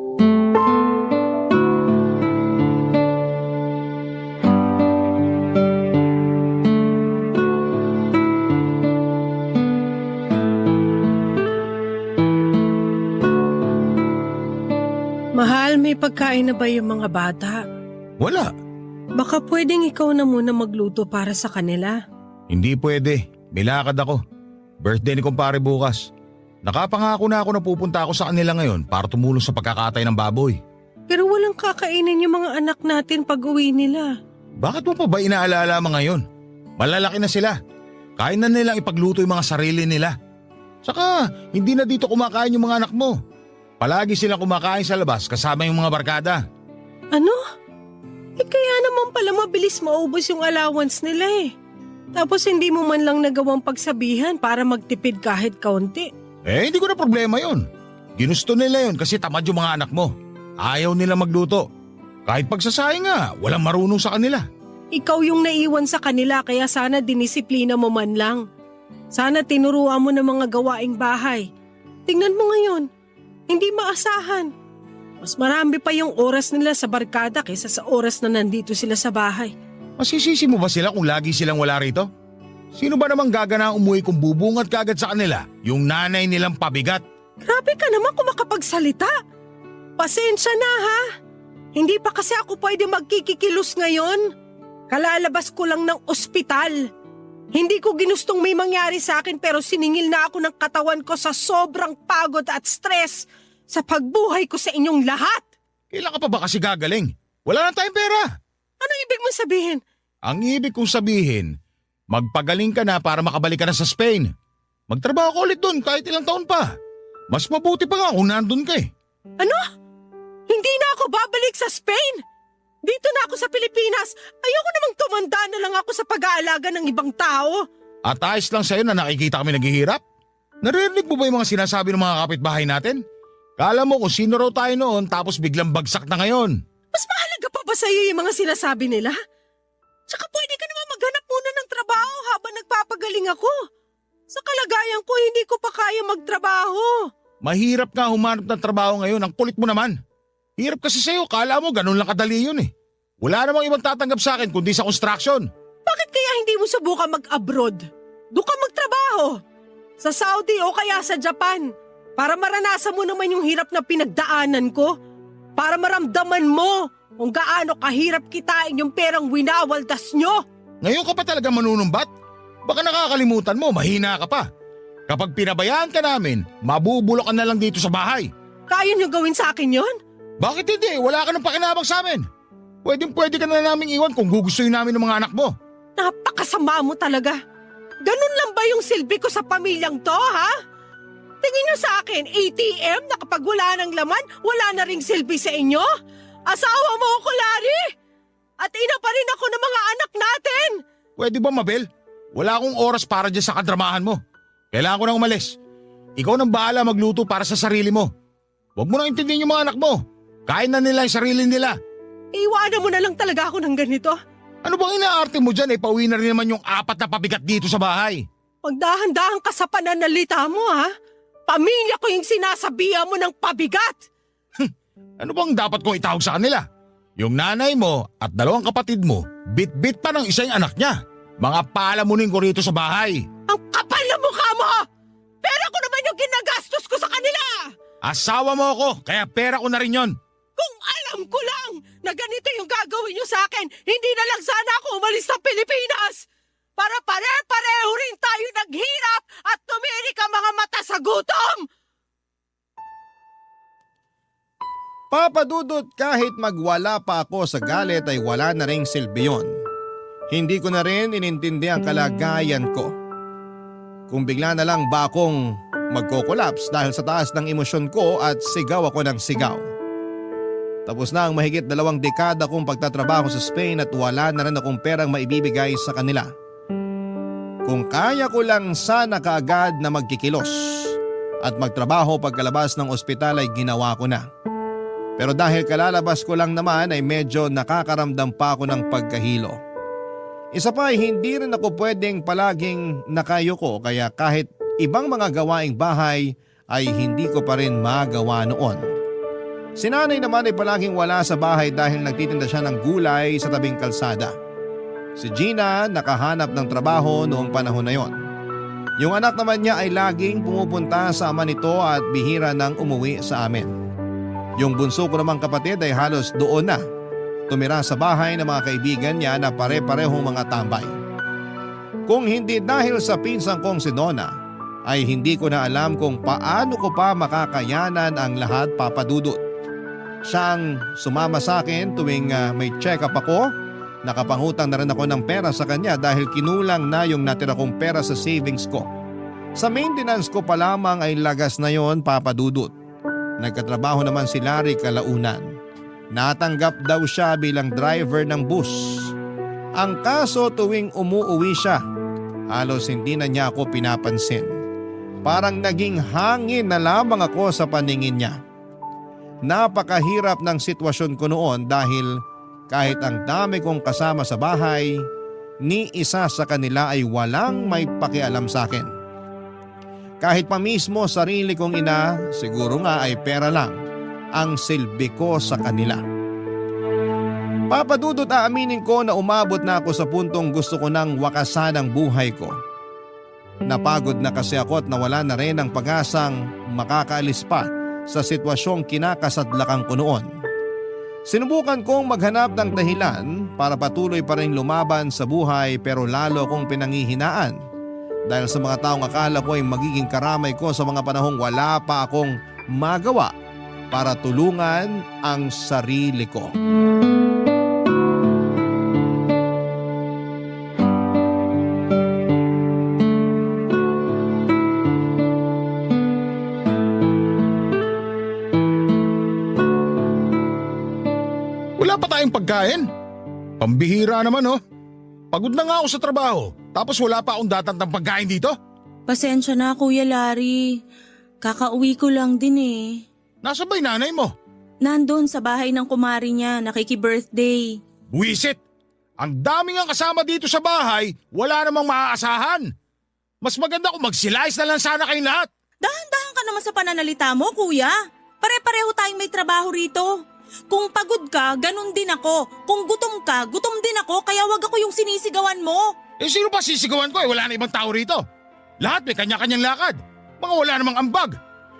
Mahal, may pagkain na ba yung mga bata? Wala. Baka pwedeng ikaw na muna magluto para sa kanila. Hindi pwede. May lakad ako. Birthday ni kumpare bukas. Nakapangako na ako na pupunta ako sa kanila ngayon para tumulong sa pagkakatay ng baboy. Pero walang kakainin yung mga anak natin pag uwi nila. Bakit mo pa ba inaalala mga ngayon? Malalaki na sila. Kaya na nilang ipagluto yung mga sarili nila. Saka hindi na dito kumakain yung mga anak mo. Palagi silang kumakain sa labas kasama yung mga barkada. Ano? Kaya naman pala mabilis maubos yung allowance nila eh. Tapos hindi mo man lang nagawang pagsabihan para magtipid kahit kaunti. Hindi ko na problema yon. Ginusto nila yon kasi tamad yung mga anak mo. Ayaw nila magluto. Kahit pagsasayang nga, walang marunong sa kanila. Ikaw yung naiwan sa kanila kaya sana dinisiplina mo man lang. Sana tinuruan mo ng mga gawaing bahay. Tingnan mo ngayon, hindi maasahan. Mas marami pa yung oras nila sa barkada kaysa sa oras na nandito sila sa bahay. Masisisi mo ba sila kung lagi silang wala rito? Sino ba namang gagana umuwi kung bubungat kagad sa kanila yung nanay nilang pabigat? Grabe ka naman kung makapagsalita. Pasensya na ha. Hindi pa kasi ako pwede magkikikilos ngayon. Kalalabas ko lang ng ospital. Hindi ko ginustong may mangyari sa akin pero siningil na ako ng katawan ko sa sobrang pagod at stress sa pagbuhay ko sa inyong lahat. Kailan ka pa ba kasi gagaling? Wala na tayong pera. Ano ibig mong sabihin? Ang ibig kong sabihin, magpagaling ka na para makabalik ka na sa Spain. Magtrabaho ka ulit doon kahit ilang taon pa. Mas mabuti pa nga kung nandun ka eh. Ano? Hindi na ako babalik sa Spain. Dito na ako sa Pilipinas. Ayoko namang tumanda na lang ako sa pag-aalaga ng ibang tao. At ayos lang sa'yo na nakikita kami naghihirap? Naririnig mo ba yung mga sinasabi ng mga kapitbahay natin? Kala mo kung sino raw tayo noon tapos biglang bagsak na ngayon. Mas mahalaga pa ba sa'yo yung mga sinasabi nila? Tsaka pwede ka naman maghanap muna ng trabaho habang nagpapagaling ako. Sa kalagayan ko, hindi ko pa kaya magtrabaho. Mahirap nga humanap ng trabaho ngayon, ang kulit mo naman. Hirap kasi sa'yo, kala mo ganun lang kadali yun eh. Wala namang ibang tatanggap sa akin kundi sa construction. Bakit kaya hindi mo subukan mag-abroad? Doon ka magtrabaho. Sa Saudi o kaya sa Japan. Para maranasan mo naman yung hirap na pinagdaanan ko. Para maramdaman mo kung gaano kahirap kitain yung perang winawaldas nyo. Ngayon ka pa talaga manunumbat? Baka nakakalimutan mo, mahina ka pa. Kapag pinabayaan ka namin, mabubulok ka na lang dito sa bahay. Kaya nyo gawin sa akin yon? Bakit hindi? Wala ka ng pakinabang sa amin. Pwede ka na naming iwan kung gugustuhin namin ng mga anak mo. Napakasama mo talaga. Ganun lang ba yung silbi ko sa pamilyang to, ha? Tingin nyo sa akin, ATM na kapag wala ng laman, wala na ring silbi sa inyo? Asawa mo ako, Larry! At ina pa rin ako ng mga anak natin! Pwede ba, Mabel? Wala akong oras para dyan sa kadramahan mo. Kailangan ko nang umalis. Ikaw nang bahala magluto para sa sarili mo. Huwag mo nang intindihin yung mga anak mo. Kain na nila yung sarili nila. Iwanan mo na lang talaga ako ng ganito. Ano bang inaarte mo dyan? Pauwi na rin naman yung 4 na pabigat dito sa bahay. Magdahan-dahan ka sa pananalita mo, ha? Pamilya ko yung sinasabihan mo ng pabigat. Ano bang dapat kong itawag sa kanila? Yung nanay mo at 2 kapatid mo, bit-bit pa ng isang anak niya. Mga palamunin ko rito sa bahay. Ang kapal na mukha mo! Pera ko naman yung ginagastos ko sa kanila! Asawa mo ako, kaya pera ko na rin yon. Kung alam ko lang na ganito yung gagawin nyo sa akin, hindi na lang sana ako umalis sa Pilipinas! Para pare-pareho rin tayo naghirap at tumirik ang mga mata sa gutom! Papa Dudut, kahit magwala pa ako sa galit ay wala na ring silbi yun. Hindi ko na rin inintindi ang kalagayan ko. Kung bigla na lang ba akong magko-collapse dahil sa taas ng emosyon ko at sigaw ako ng sigaw. Tapos na ang mahigit 2 dekada kong pagtatrabaho sa Spain at wala na rin akong perang maibibigay sa kanila. Kung kaya ko lang sana kaagad na magkikilos at magtrabaho pagkalabas ng ospital ay ginawa ko na. Pero dahil kalalabas ko lang naman ay medyo nakakaramdam pa ako ng pagkahilo. Isa pa ay hindi rin ako pwedeng palaging nakayuko kaya kahit ibang mga gawaing bahay ay hindi ko pa rin magawa noon. Si nanay naman ay palaging wala sa bahay dahil nagtitinda siya ng gulay sa tabing kalsada. Si Gina nakahanap ng trabaho noong panahon na yon. Yung anak naman niya ay laging pumupunta sa ama nito at bihira nang umuwi sa amin. Yung bunso ko namang kapatid ay halos doon na. Tumira sa bahay ng mga kaibigan niya na pare-parehong mga tambay. Kung hindi dahil sa pinsang kong si Nona, ay hindi ko na alam kung paano ko pa makakayanan ang lahat, Papa Dudut. Siyang sumama sa akin tuwing may check-up ako. Nakapangutang na rin ako ng pera sa kanya dahil kinulang na yung natira kong pera sa savings ko. Sa maintenance ko pa lamang ay lagas na yon, Papa Dudut. Nagkatrabaho naman si Larry kalaunan. Natanggap daw siya bilang driver ng bus. Ang kaso tuwing umuuwi siya, halos hindi na niya ako pinapansin. Parang naging hangin na lamang ako sa paningin niya. Napakahirap ng sitwasyon ko noon dahil kahit ang dami kong kasama sa bahay, ni isa sa kanila ay walang may pakialam sa akin. Kahit pa mismo sarili kong ina, siguro nga ay pera lang ang silbi ko sa kanila. Papa Dudut, aaminin ko na umabot na ako sa puntong gusto ko nang wakasan ang buhay ko. Napagod na kasi ako at nawala na rin ang pag-asang makakaalis pa sa sitwasyong kinakasadlakan ko noon. Sinubukan kong maghanap ng dahilan para patuloy pa rin lumaban sa buhay, pero lalo akong pinanghihinaan dahil sa mga taong akala ko ay magiging karamay ko sa mga panahong wala pa akong magawa para tulungan ang sarili ko. Wala pa tayong pagkain. Pambihira naman oh. Pagod na nga ako sa trabaho, tapos wala pa akong datantang pagkain dito. Pasensya na, Kuya Larry. Kakauwi ko lang din eh. Nasa ba yung nanay mo? Nandun sa bahay ng kumari niya, nakiki-birthday. Buwisit! Ang daming ang kasama dito sa bahay, wala namang maaasahan. Mas maganda kung magsilayas na lang sana kayong lahat. Dahan-dahan ka naman sa pananalita mo, Kuya. Pare-pareho tayong may trabaho rito. Kung pagod ka, ganun din ako. Kung gutom ka, gutom din ako, kaya wag ako yung sinisigawan mo. Eh sino pa sisigawan ko wala na ibang tao rito. Lahat may kanya-kanyang lakad. Mga wala namang ambag.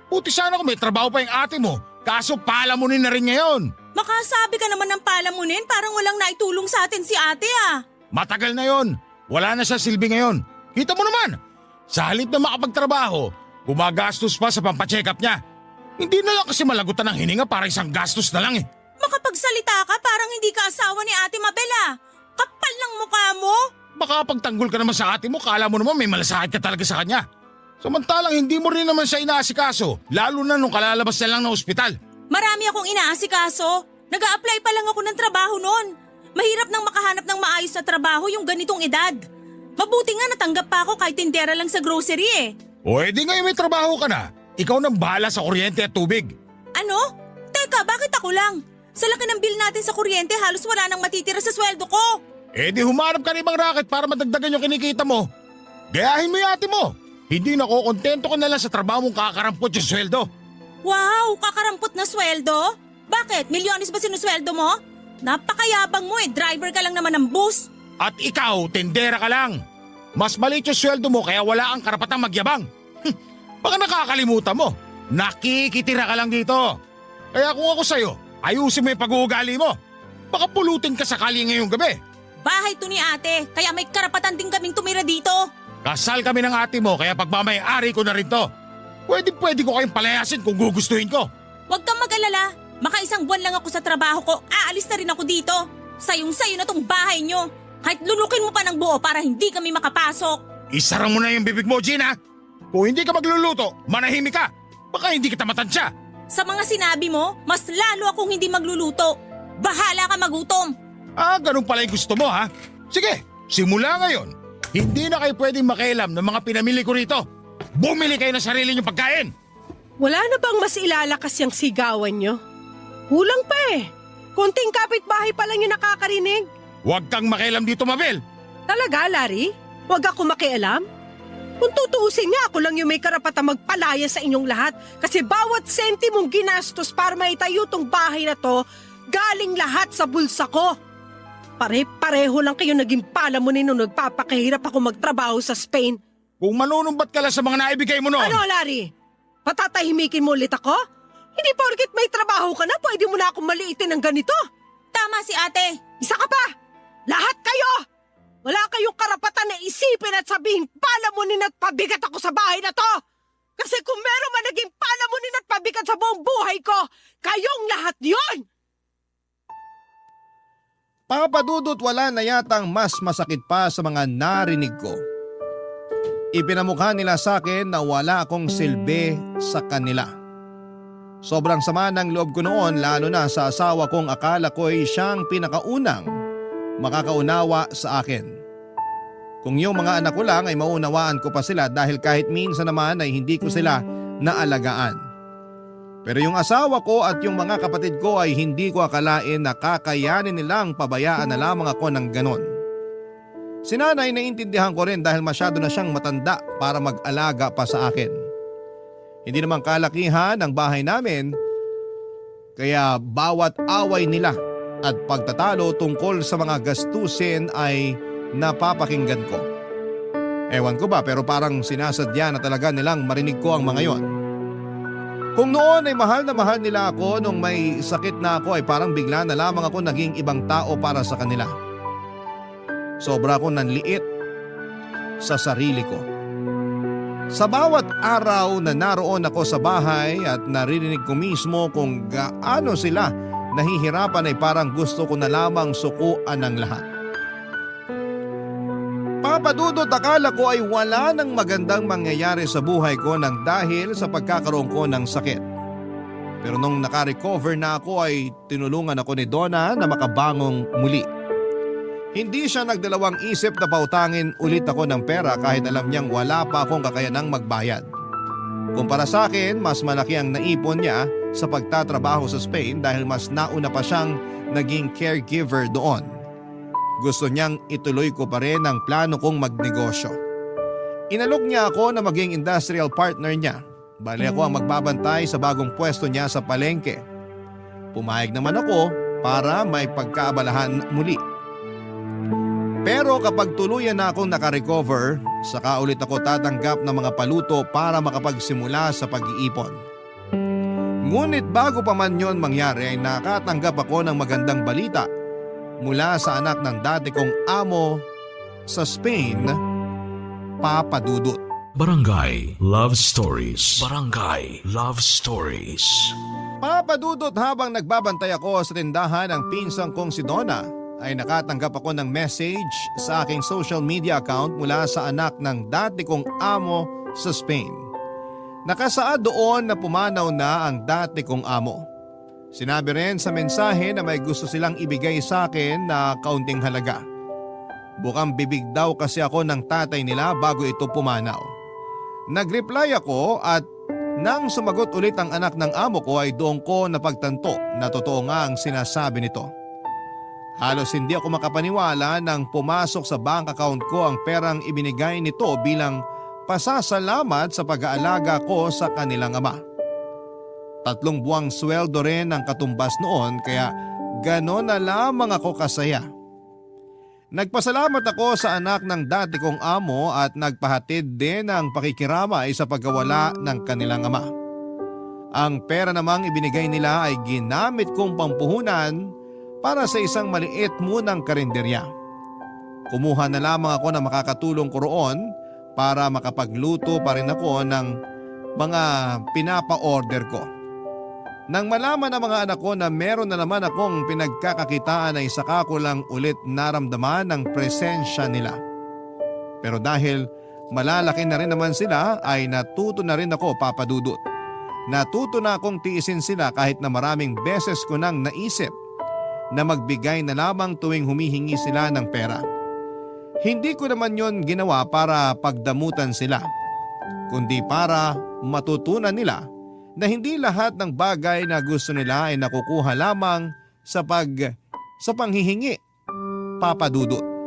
Puti sana kung may trabaho pa yung ate mo, kaso palamunin na rin ngayon. Makasabi ka naman ng palamunin, parang walang naitulong sa atin si ate ah. Matagal na yon. Wala na siya silbi ngayon. Kita mo naman, sa halip na makapagtrabaho, gumagastos pa sa pampacheck up niya. Hindi na lang kasi malagutan ng hininga para isang gastos na lang eh. Makapagsalita ka parang hindi ka asawa ni Ate Mabel. Kapal ng mukha mo. Baka pagtanggol ka naman sa ate mo, kala mo naman may malasakit ka talaga sa kanya. Samantalang hindi mo rin naman siya inaasikaso, lalo na nung kalalabas na lang ng ospital. Marami akong inaasikaso. Nag-a-apply pa lang ako ng trabaho noon. Mahirap nang makahanap ng maayos na trabaho yung ganitong edad. Mabuti nga natanggap pa ako kahit tindera lang sa grocery eh. O edi ngayon may trabaho ka na. Ikaw nang bahala sa kuryente at tubig. Ano? Teka, bakit ako lang? Sa laki ng bill natin sa kuryente, halos wala nang matitira sa sweldo ko. Eh di humanap ka ng ibang racket para madagdagan yung kinikita mo. Gayahin mo yung ate mo. Hindi na ko, kontento ka na lang sa trabaho mong kakarampot yung sweldo. Wow, kakarampot na sweldo? Bakit? Milyones ba sinusweldo mo? Napakayabang mo eh, driver ka lang naman ng bus. At ikaw, tendera ka lang. Mas maliit yung sweldo mo kaya wala kang karapatang magyabang. Baka nakakalimutan mo, nakikitira ka lang dito. Kaya kung ako sa'yo, ayusin mo yung pag-uugali mo. Baka pulutin ka sakali ngayong gabi. Bahay to ni ate, kaya may karapatan din kaming tumira dito. Kasal kami ng ate mo kaya pagmamayari ko na rin to. Pwede ko kayong palayasin kung gugustuhin ko. Huwag kang mag-alala, makaisang buwan lang ako sa trabaho ko, aalis na rin ako dito. Sayong-sayo na tong bahay nyo. Kahit lulukin mo pa ng buo para hindi kami makapasok. Isara mo na yung bibig mo, Gina. Kung hindi ka magluluto, manahimik ka. Baka hindi kita matansya. Sa mga sinabi mo, mas lalo akong hindi magluluto. Bahala ka magutom. Ah, ganun pala yung gusto mo ha? Sige, simula ngayon, hindi na kayo pwedeng makialam ng mga pinamili ko rito. Bumili kayo ng sarili niyong pagkain. Wala na bang mas ilalakas yung sigawan nyo? Kulang pa eh. Konting kapitbahay pa lang yung nakakarinig. Huwag kang makialam dito, Mabel. Talaga, Larry? Huwag ako makialam? Kung tutuusin nga, ako lang yung may karapatang magpalaya sa inyong lahat kasi bawat sentimong ginastos para maitayo tong bahay na to, galing lahat sa bulsa ko. Pare-pareho lang kayo naging palamunin nung nagpapakahirap ako magtrabaho sa Spain. Kung manunumbat ka lang sa mga naibigay mo noon. Ano, Larry? Patatahimikin mo ulit ako? Hindi porket may trabaho ka na, pwede mo na akong maliitin ng ganito. Tama si ate. Isa ka pa! Lahat kayo! Wala kayong karapatan na isipin at sabihin palamunin at pabigat ako sa bahay na to! Kasi kung meron man naging palamunin at pabigat sa buong buhay ko, kayong lahat yon! Papa Dudut, wala na yatang mas masakit pa sa mga narinig ko. Ipinamukha nila sa akin na wala akong silbi sa kanila. Sobrang sama ng loob ko noon, lalo na sa asawa kong akala ko'y siyang pinakaunang makakaunawa sa akin. Kung yung mga anak ko lang ay maunawaan ko pa sila dahil kahit minsan naman ay hindi ko sila naalagaan. Pero yung asawa ko at yung mga kapatid ko ay hindi ko akalain na kakayanin nilang pabayaan na lamang ako ng ganon. Si nanay naiintindihan ko rin dahil masyado na siyang matanda para mag-alaga pa sa akin. Hindi naman kalakihan ang bahay namin, kaya bawat away nila at pagtatalo tungkol sa mga gastusin ay napapakinggan ko. Ewan ko ba, pero parang sinasadya na talaga nilang marinig ko ang mga yon. Kung noon ay mahal na mahal nila ako, nung may sakit na ako ay parang bigla na lamang ako naging ibang tao para sa kanila. Sobra akong nanliit sa sarili ko. Sa bawat araw na naroon ako sa bahay at naririnig ko mismo kung gaano sila nahihirapan ay parang gusto ko na lamang sukuan ng lahat. Papa Dudut, akala ko ay wala nang magandang mangyayari sa buhay ko nang dahil sa pagkakaroon ko ng sakit. Pero nung nakarecover na ako ay tinulungan ako ni Donna na makabangong muli. Hindi siya nagdalawang isip na pautangin ulit ako ng pera kahit alam niyang wala pa akong kakayanang magbayad. Kumpara sa akin, mas malaki ang naipon niya sa pagtatrabaho sa Spain dahil mas nauna pa siyang naging caregiver doon. Gusto niyang ituloy ko pa rin ang plano kong magnegosyo. Inalok niya ako na maging industrial partner niya. Bali ako ang magbabantay sa bagong pwesto niya sa palengke. Pumayag naman ako para may pagkaabalahan muli. Pero kapag tuluyan na akong nakarecover, saka ulit ako tatanggap ng mga paluto para makapagsimula sa pag-iipon. Ngunit bago pa man yon mangyari ay nakatanggap ako ng magandang balita mula sa anak ng dati kong amo sa Spain, Papa Dudut. Barangay Love Stories. Barangay Love Stories. Papa Dudut, habang nagbabantay ako sa tindahan ng pinsang kong si Donna, ay nakatanggap ako ng message sa aking social media account mula sa anak ng dati kong amo sa Spain. Nakasaad doon na pumanaw na ang dati kong amo. Sinabi rin sa mensahe na may gusto silang ibigay sa akin na kaunting halaga. Bukang bibig daw kasi ako ng tatay nila bago ito pumanaw. Nag-reply ako at nang sumagot ulit ang anak ng amo ko ay doon ko napagtanto na totoo nga ang sinasabi nito. Halos hindi ako makapaniwala nang pumasok sa bank account ko ang perang ibinigay nito bilang pasasalamat sa pag-aalaga ko sa kanilang ama. 3 buwang sweldo rin ang katumbas noon kaya ganon na lamang ako kasaya. Nagpasalamat ako sa anak ng dati kong amo at nagpahatid din ng pakikiramay sa pagkawala ng kanilang ama. Ang pera namang ibinigay nila ay ginamit kong pampuhunan para sa isang maliit munang karinderya. Kumuha na lamang ako na makakatulong ko roon para makapagluto pa rin ako ng mga pinapa-order ko. Nang malaman ng mga anak ko na meron na naman akong pinagkakakitaan ay saka ko lang ulit naramdaman ang presensya nila. Pero dahil malalaki na rin naman sila ay natuto na rin ako, Papa Dudut. Natuto na akong tiisin sila kahit na maraming beses ko nang naisip na magbigay na lamang tuwing humihingi sila ng pera. Hindi ko naman yon ginawa para pagdamutan sila, kundi para matutunan nila na hindi lahat ng bagay na gusto nila ay nakukuha lamang sa panghihingi, Papa Dudut.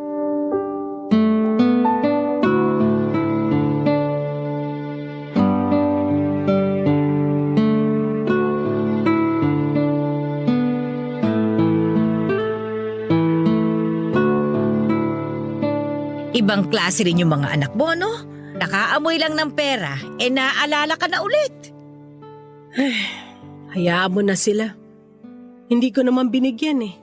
Ibang klase rin yung mga anak mo, no? Nakaamoy lang ng pera, naaalala ka na ulit. Hayaan mo na sila. Hindi ko naman binigyan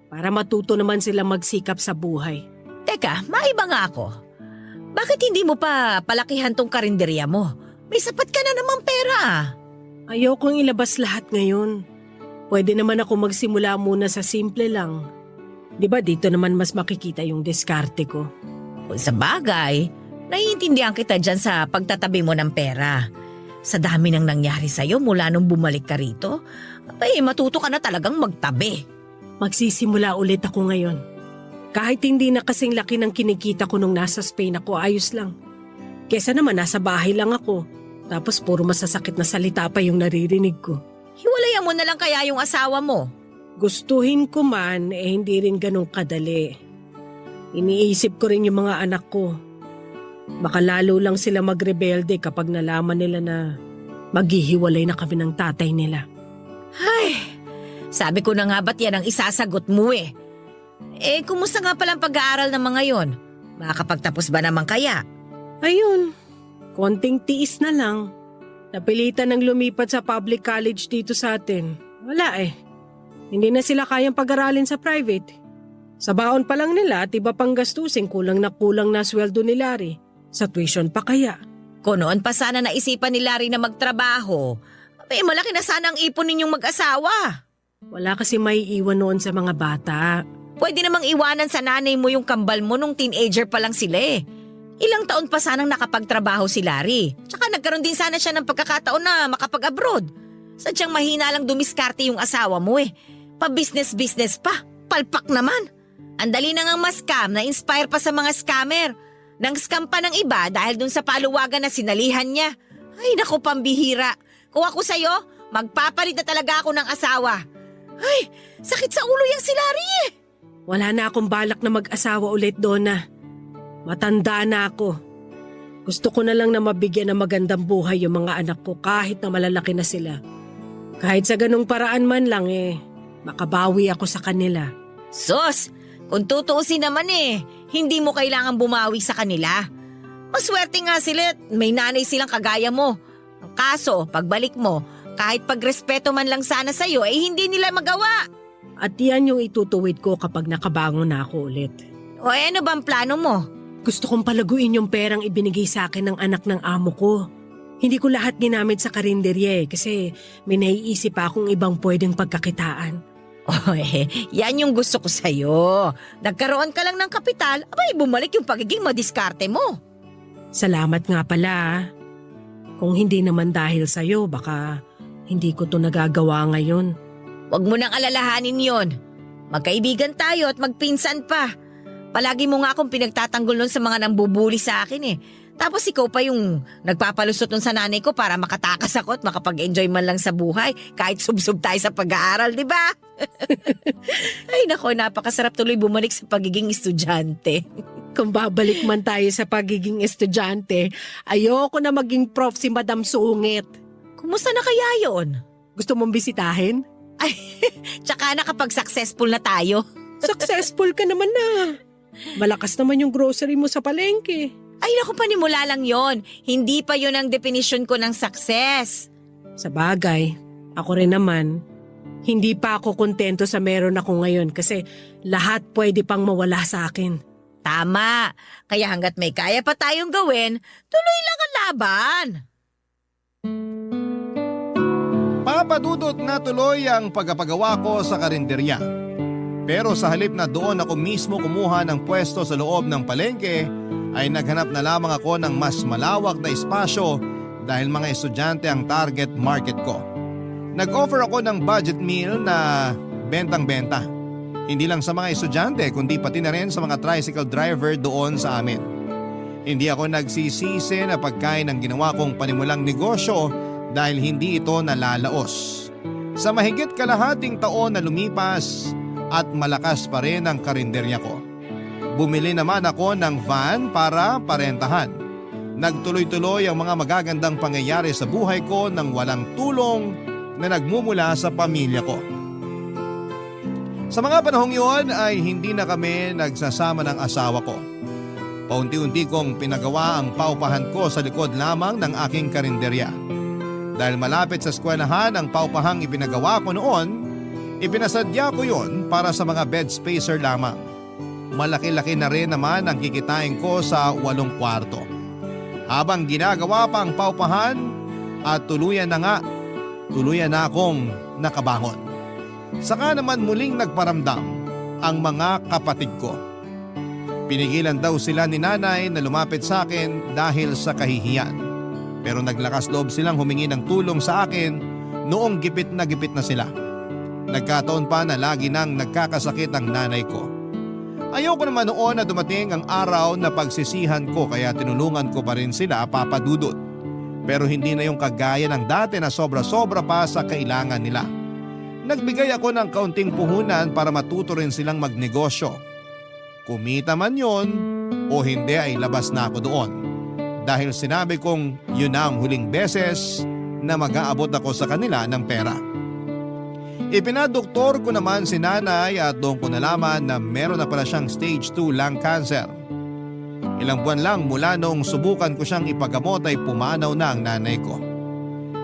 para matuto naman sila magsikap sa buhay. Teka, maiba nga ako. Bakit hindi mo pa palakihan tong karinderya mo? May sapat ka na namang pera. Ayaw kong ilabas lahat ngayon. Pwede naman ako magsimula muna sa simple lang. Di ba dito naman mas makikita yung diskarte ko? Kung sa bagay, naiintindihan kita dyan sa pagtatabi mo ng pera. Sa dami nang nangyari sa'yo mula nung bumalik ka rito, matuto ka na talagang magtabi. Magsisimula ulit ako ngayon. Kahit hindi na kasing laki ng kinikita ko nung nasa Spain ako, ayos lang. Kesa naman nasa bahay lang ako, tapos puro masasakit na salita pa yung naririnig ko. Hiwalayan mo na lang kaya yung asawa mo. Gustuhin ko man, hindi rin ganun kadali. Iniisip ko rin yung mga anak ko. Baka lalo lang sila magrebelde kapag nalaman nila na maghihiwalay na kami ng tatay nila. Ay, sabi ko na nga ba't yan ang isasagot mo eh. Kumusta nga palang pag-aaral ng mga yon? Makakapagtapos ba naman kaya? Ayun, konting tiis na lang. Napilitan ng lumipat sa public college dito sa atin. Wala eh. Hindi na sila kayang pag-aralin sa private. Sa baon pa lang nila at iba pang gastusin kulang na sweldo ni Larry. Sa tuition pa kaya. Kung noon pa sana naisipan ni Larry na magtrabaho, malaki na sana ang ipon ninyong mag-asawa. Wala kasi may iwan noon sa mga bata. Pwede namang iwanan sa nanay mo yung kambal mo nung teenager pa lang sila eh. Ilang taon pa sanang nakapagtrabaho si Larry. Tsaka nagkaroon din sana siya ng pagkakataon na makapag-abroad. Sadyang mahina lang dumiskarte yung asawa mo eh. Pa-business-business pa. Palpak naman. Ang dali na ngang ma-scam, na-inspire pa sa mga scammer. Nang scam pa ng iba dahil dun sa paluwagan na sinalihan niya. Ay naku, pambihira. Kung ako sa'yo, magpapalit na talaga ako ng asawa. Ay, sakit sa ulo yung si Larry eh. Wala na akong balak na mag-asawa ulit, Donna. Matanda na ako. Gusto ko na lang na mabigyan ng magandang buhay yung mga anak ko kahit na malalaki na sila. Kahit sa ganung paraan man lang makabawi ako sa kanila. Sus, kung tutuusin naman hindi mo kailangan bumawi sa kanila. Maswerte nga sila at may nanay silang kagaya mo. Ang kaso, pagbalik mo, kahit pagrespeto man lang sana sa'yo, hindi nila magawa. At yan yung itutuwid ko kapag nakabangon na ako ulit. O ano bang plano mo? Gusto kong palaguin yung perang ibinigay sa akin ng anak ng amo ko. Hindi ko lahat ginamit sa karinderya kasi may naiisip akong ibang pwedeng pagkakitaan. Yan yung gusto ko sa'yo. Nagkaroon ka lang ng kapital, bumalik yung pagiging madiskarte mo. Salamat nga pala. Kung hindi naman dahil sa'yo, baka hindi ko to nagagawa ngayon. Huwag mo nang alalahanin yon. Magkaibigan tayo at magpinsan pa. Palagi mo nga akong pinagtatanggol nun sa mga nambubuli sa akin Tapos ikaw pa yung nagpapalusot nun sa nanay ko para makatakas ako at makapag-enjoy man lang sa buhay kahit subsub tayo sa pag-aaral, di ba? Ay nako, napakasarap tuloy bumalik sa pagiging estudyante. Kung babalik man tayo sa pagiging estudyante, ayoko na maging prof si Madam Sungit. Kumusta na kaya yon? Gusto mong bisitahin? Ay, tsaka na kapag successful na tayo. Successful ka naman na. Malakas naman yung grocery mo sa palengke. Ay naku, panimula lang yon. Hindi pa yon ang definition ko ng success. Sa bagay, ako rin naman. Hindi pa ako kontento sa meron ako ngayon kasi lahat pwede pang mawala sa akin. Tama. Kaya hanggat may kaya pa tayong gawin, tuloy lang ang laban. Papadudot na tuloy ang pagpapagawa ko sa karinderya. Pero sa halip na doon ako mismo kumuha ng pwesto sa loob ng palengke, ay naghanap na lamang ako ng mas malawak na espasyo dahil mga estudyante ang target market ko. Nag-offer ako ng budget meal na bentang-benta. Hindi lang sa mga estudyante kundi pati na rin sa mga tricycle driver doon sa amin. Hindi ako nagsisisi na pagkain ang ginawa kong panimulang negosyo dahil hindi ito nalalaos. Sa mahigit kalahating taon na lumipas at malakas pa rin ang karinderya ko. Bumili naman ako ng van para parentahan. Nagtuloy-tuloy ang mga magagandang pangyayari sa buhay ko nang walang tulong na nagmumula sa pamilya ko. Sa mga panahong yun ay hindi na kami nagsasama ng asawa ko. Paunti-unti kong pinagawa ang paupahan ko sa likod lamang ng aking karinderya. Dahil malapit sa eskwelahan ang paupahang ipinagawa ko noon, ipinasadya ko yun para sa mga bed spacer lamang. Malaki-laki na rin naman ang kikitain ko sa 8 kwarto. Habang ginagawa pa ang paupahan at tuluyan na akong nakabangon. Saka naman muling nagparamdam ang mga kapatid ko. Pinigilan daw sila ni nanay na lumapit sa akin dahil sa kahihiyan. Pero naglakas loob silang humingi ng tulong sa akin noong gipit na sila. Nagkataon pa na lagi nang nagkakasakit ang nanay ko. Ayoko naman noon na dumating ang araw na pagsisihan ko kaya tinulungan ko pa rin sila, Papa Dudut. Pero hindi na yung kagaya ng dati na sobra-sobra pa sa kailangan nila. Nagbigay ako ng kaunting puhunan para matuto rin silang magnegosyo. kumita man yon o hindi ay labas na ako doon. Dahil sinabi kong yun na ang huling beses na mag-aabot ako sa kanila ng pera. Ipinadoktor ko naman si nanay at doon ko nalaman na meron na pala siyang stage 2 lung cancer. Ilang buwan lang mula noong subukan ko siyang ipagamot ay pumanaw na ang nanay ko.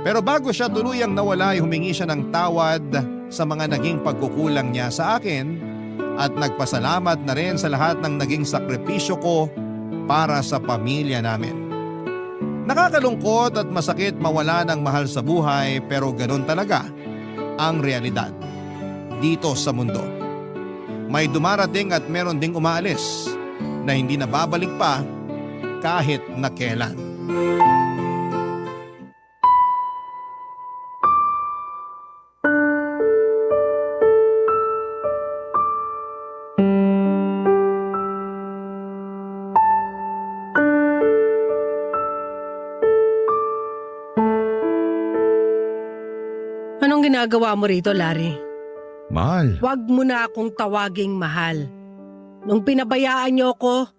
Pero bago siya tuluyang nawala ay humingi siya ng tawad sa mga naging pagkukulang niya sa akin at nagpasalamat na rin sa lahat ng naging sakripisyo ko para sa pamilya namin. Nakakalungkot at masakit mawala ng mahal sa buhay pero ganun talaga ang realidad dito sa mundo. May dumarating at meron ding umaalis na hindi na babalik pa kahit na kailan. Anong ginagawa mo rito, Larry? Mahal. Huwag mo na akong tawaging mahal. Nung pinabayaan niyo ako,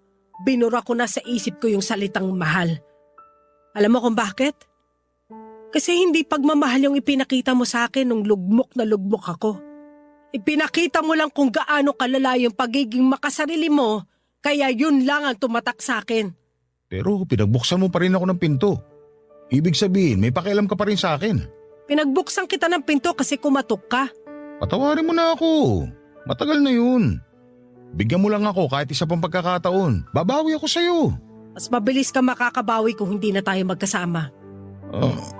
binura ko na sa isip ko yung salitang mahal. Alam mo kung bakit? Kasi hindi pagmamahal yung ipinakita mo sa akin nung lugmok na lugmok ako. Ipinakita mo lang kung gaano kalala yung pagiging makasarili mo, kaya yun lang ang tumatak sa akin. Pero pinagbuksan mo pa rin ako ng pinto. Ibig sabihin, may pakialam ka pa rin sa akin. Pinagbuksan kita ng pinto kasi kumatok ka. Patawarin mo na ako. Matagal na yun. Bigyan mo lang ako kahit isa pang pagkakataon. Babawi ako sa'yo. Mas mabilis ka makakabawi kung hindi na tayo magkasama.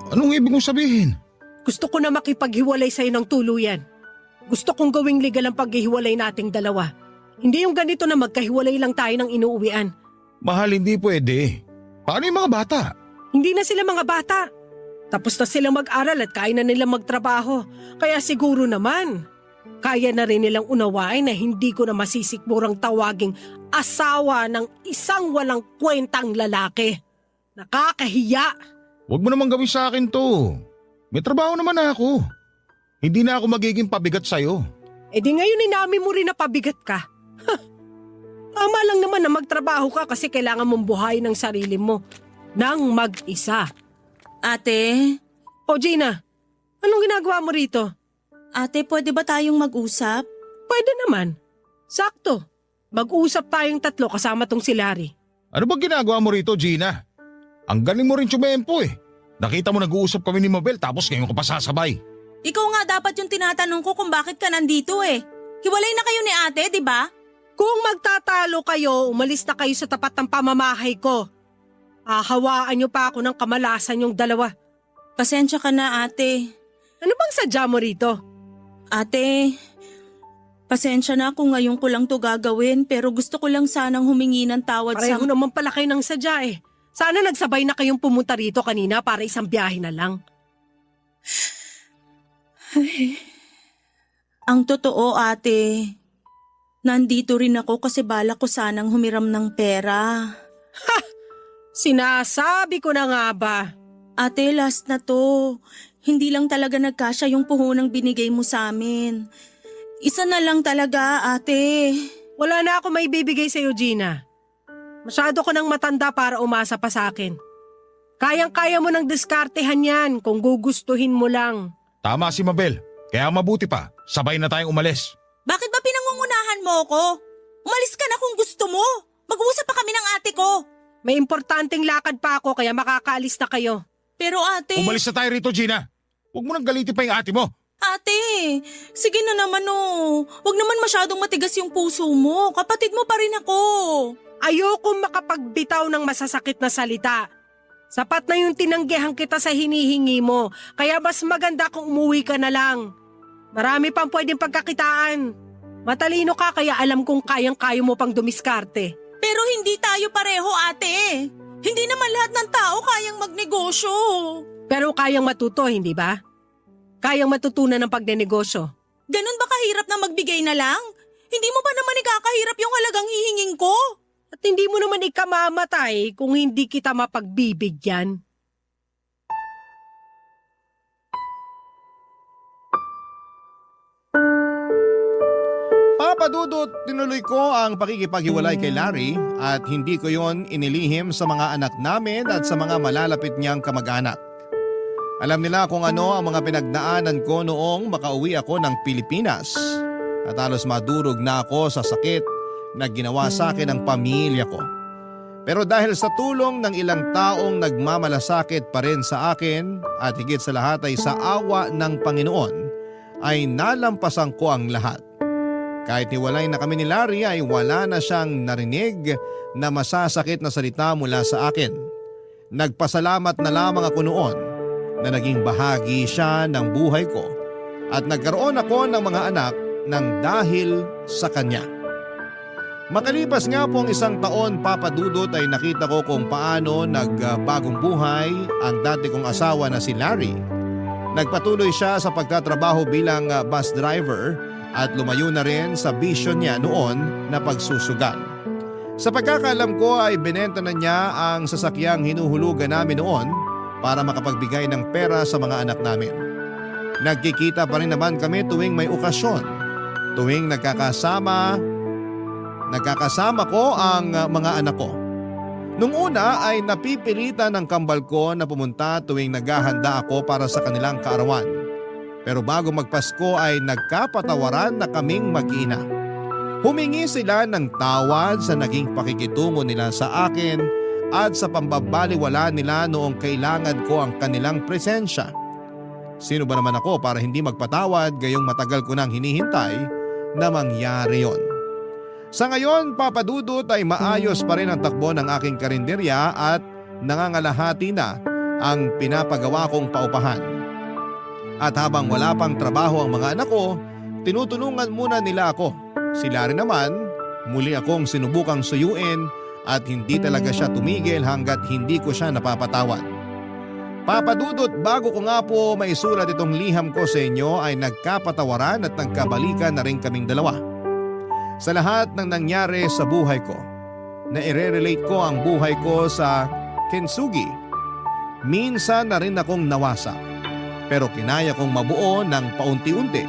Anong ibig mong sabihin? Gusto ko na makipaghiwalay sa'yo ng tuluyan. Gusto kong gawing legal ang paghihiwalay nating dalawa. Hindi yung ganito na magkahiwalay lang tayo ng inuuwian. Mahal, hindi pwede. Paano yung mga bata? Hindi na sila mga bata. Tapos na silang mag-aral at kaya na nilang magtrabaho. Kaya siguro naman, kaya na rin nilang unawain na hindi ko na masisikmurang tawaging asawa ng isang walang kwentang lalaki. Nakakahiya. Huwag mo naman gawin sa akin to. May trabaho naman ako. Hindi na ako magiging pabigat sa'yo. E di ngayon inamin mo rin na pabigat ka. Tama lang naman na magtrabaho ka kasi kailangan mong buhayin ang sarili mo nang mag-isa. Ate? O Gina, anong ginagawa mo rito? Ate, pwede ba tayong mag-usap? Pwede naman. Sakto. Mag-usap tayong tatlo kasama tong si Larry. Ano ba ginagawa mo rito, Gina? Ang galing mo rin tsumempo eh. Nakita mo nag-uusap kami ni Mabel tapos ngayon ka pa sasabay. Ikaw nga dapat yung tinatanong ko kung bakit ka nandito eh. Hiwalay na kayo ni ate, di ba? Kung magtatalo kayo, umalis na kayo sa tapat ng pamamahay ko. Hahawaan niyo pa ako ng kamalasan yung dalawa. Pasensya ka na ate. Ano bang sadya mo rito? Ate, pasensya na kung ngayon ko lang to gagawin pero gusto ko lang sanang humingi ng tawad Pareho naman pala kayo ng sadya eh. Sana nagsabay na kayong pumunta rito kanina para isang biyahe na lang. Ang totoo ate, nandito rin ako kasi balak ko sanang humiram ng pera. Sinasabi ko na nga ba? Ate, last na to. Hindi lang talaga nagkasya yung puhunang binigay mo sa amin. Isa na lang talaga, ate. Wala na ako may bibigay sa'yo, Gina. Masyado ko nang matanda para umasa pa sa akin. Kayang-kaya mo nang diskartehan yan kung gugustuhin mo lang. Tama si Mabel. Kaya mabuti pa, sabay na tayong umalis. Bakit ba pinangungunahan mo ko? Umalis ka na kung gusto mo. Mag-uusap pa kami ng ate ko. May importanteng lakad pa ako kaya makakaalis na kayo. Pero ate… Umalis na tayo rito, Gina. Huwag mo nang galitin pa yung ate mo. Ate, sige na naman oh. Huwag naman masyadong matigas yung puso mo. Kapatid mo pa rin ako. Ayokong makapagbitaw ng masasakit na salita. Sapat na yung tinanggihan kita sa hinihingi mo, kaya mas maganda kung umuwi ka na lang. Marami pang pwedeng pagkakitaan. Matalino ka kaya alam kong kayang-kayo mo pang dumiskarte. Pero hindi tayo pareho ate. Hindi naman lahat ng tao kayang magnegosyo. Pero kayang matuto, hindi ba? Kayang matutunan ng pagnenegosyo. Ganun ba kahirap na magbigay na lang? Hindi mo ba naman ikakahirap yung halagang hihingin ko? At hindi mo naman ikamamatay kung hindi kita mapagbibigyan. Papa Dudut, tinuloy ko ang pakikipaghiwalay kay Larry at hindi ko yon inilihim sa mga anak namin at sa mga malalapit niyang kamag-anak. Alam nila kung ano ang mga pinagdaanan ko noong makauwi ako ng Pilipinas at halos madurog na ako sa sakit na ginawa sa akin ng pamilya ko. Pero dahil sa tulong ng ilang taong nagmamalasakit pa rin sa akin at higit sa lahat ay sa awa ng Panginoon ay nalampasan ko ang lahat. Kahit hiwalay na kami ni Larry ay wala na siyang narinig na masasakit na salita mula sa akin. Nagpasalamat na lamang ako noon na naging bahagi siya ng buhay ko at nagkaroon ako ng mga anak ng dahil sa kanya. Makalipas nga po ang 1 taon, Papa Dudut, ay nakita ko kung paano nagbagong buhay ang dati kong asawa na si Larry. Nagpatuloy siya sa pagtatrabaho bilang bus driver at lumayo na rin sa bisyon niya noon na pagsusugal. Sa pagkakaalam ko ay binenta na niya ang sasakyang hinuhulugan namin noon para makapagbigay ng pera sa mga anak namin. Nagkikita pa rin naman kami tuwing may okasyon. Tuwing nagkakasama ko ang mga anak ko. Nung una ay napipilitan ng kambal ko na pumunta tuwing naghahanda ako para sa kanilang kaarawan. Pero bago magpasko ay nagkapatawaran na kaming mag-ina. Humingi sila ng tawad sa naging pakikitungo nila sa akin at sa pambabaliwala nila noong kailangan ko ang kanilang presensya. Sino ba naman ako para hindi magpatawad gayong matagal ko nang hinihintay na mangyari yon? Sa ngayon, Papa Dudut, ay maayos pa rin ang takbo ng aking karinderya at nangangalahati na ang pinapagawa kong paupahan. At habang wala pang trabaho ang mga anak ko, tinutulungan muna nila ako. Sila rin naman, muli akong sinubukang suyuin at hindi talaga siya tumigil hanggat hindi ko siya napapatawad. Papa Dudut, bago ko nga po maisulat itong liham ko sa inyo ay nagkapatawaran at nagkabalikan na rin kaming dalawa. Sa lahat ng nangyari sa buhay ko, na i-relate ko ang buhay ko sa kintsugi. Minsan na rin akong nawasa, pero kinaya kong mabuo ng paunti-unti.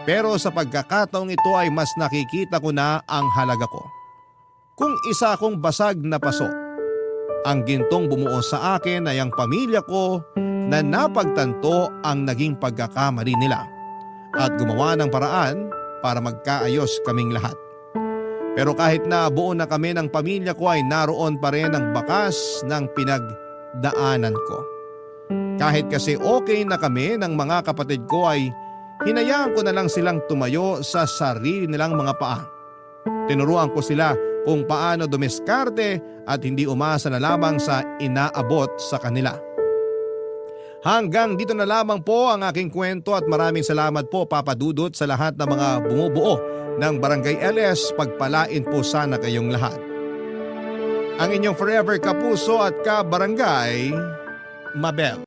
Pero sa pagkakataong ito ay mas nakikita ko na ang halaga ko. Kung isa akong basag na paso, ang gintong bumuo sa akin ay ang pamilya ko na napagtanto ang naging pagkakamali nila at gumawa ng paraan para magkaayos kaming lahat. Pero kahit na buo na kami ng pamilya ko ay naroon pa rin ang bakas ng pinagdaanan ko. Kahit kasi okay na kami ng mga kapatid ko ay hinayaan ko na lang silang tumayo sa sarili nilang mga paa. Tinuruan ko sila kung paano dumiskarte at hindi umasa na lamang sa inaabot sa kanila. Hanggang dito na lamang po ang aking kwento at maraming salamat po, Papa Dudut, sa lahat ng mga bumubuo ng Barangay LS. Pagpalain po sana kayong lahat. Ang inyong forever kapuso at kabarangay, Mabel.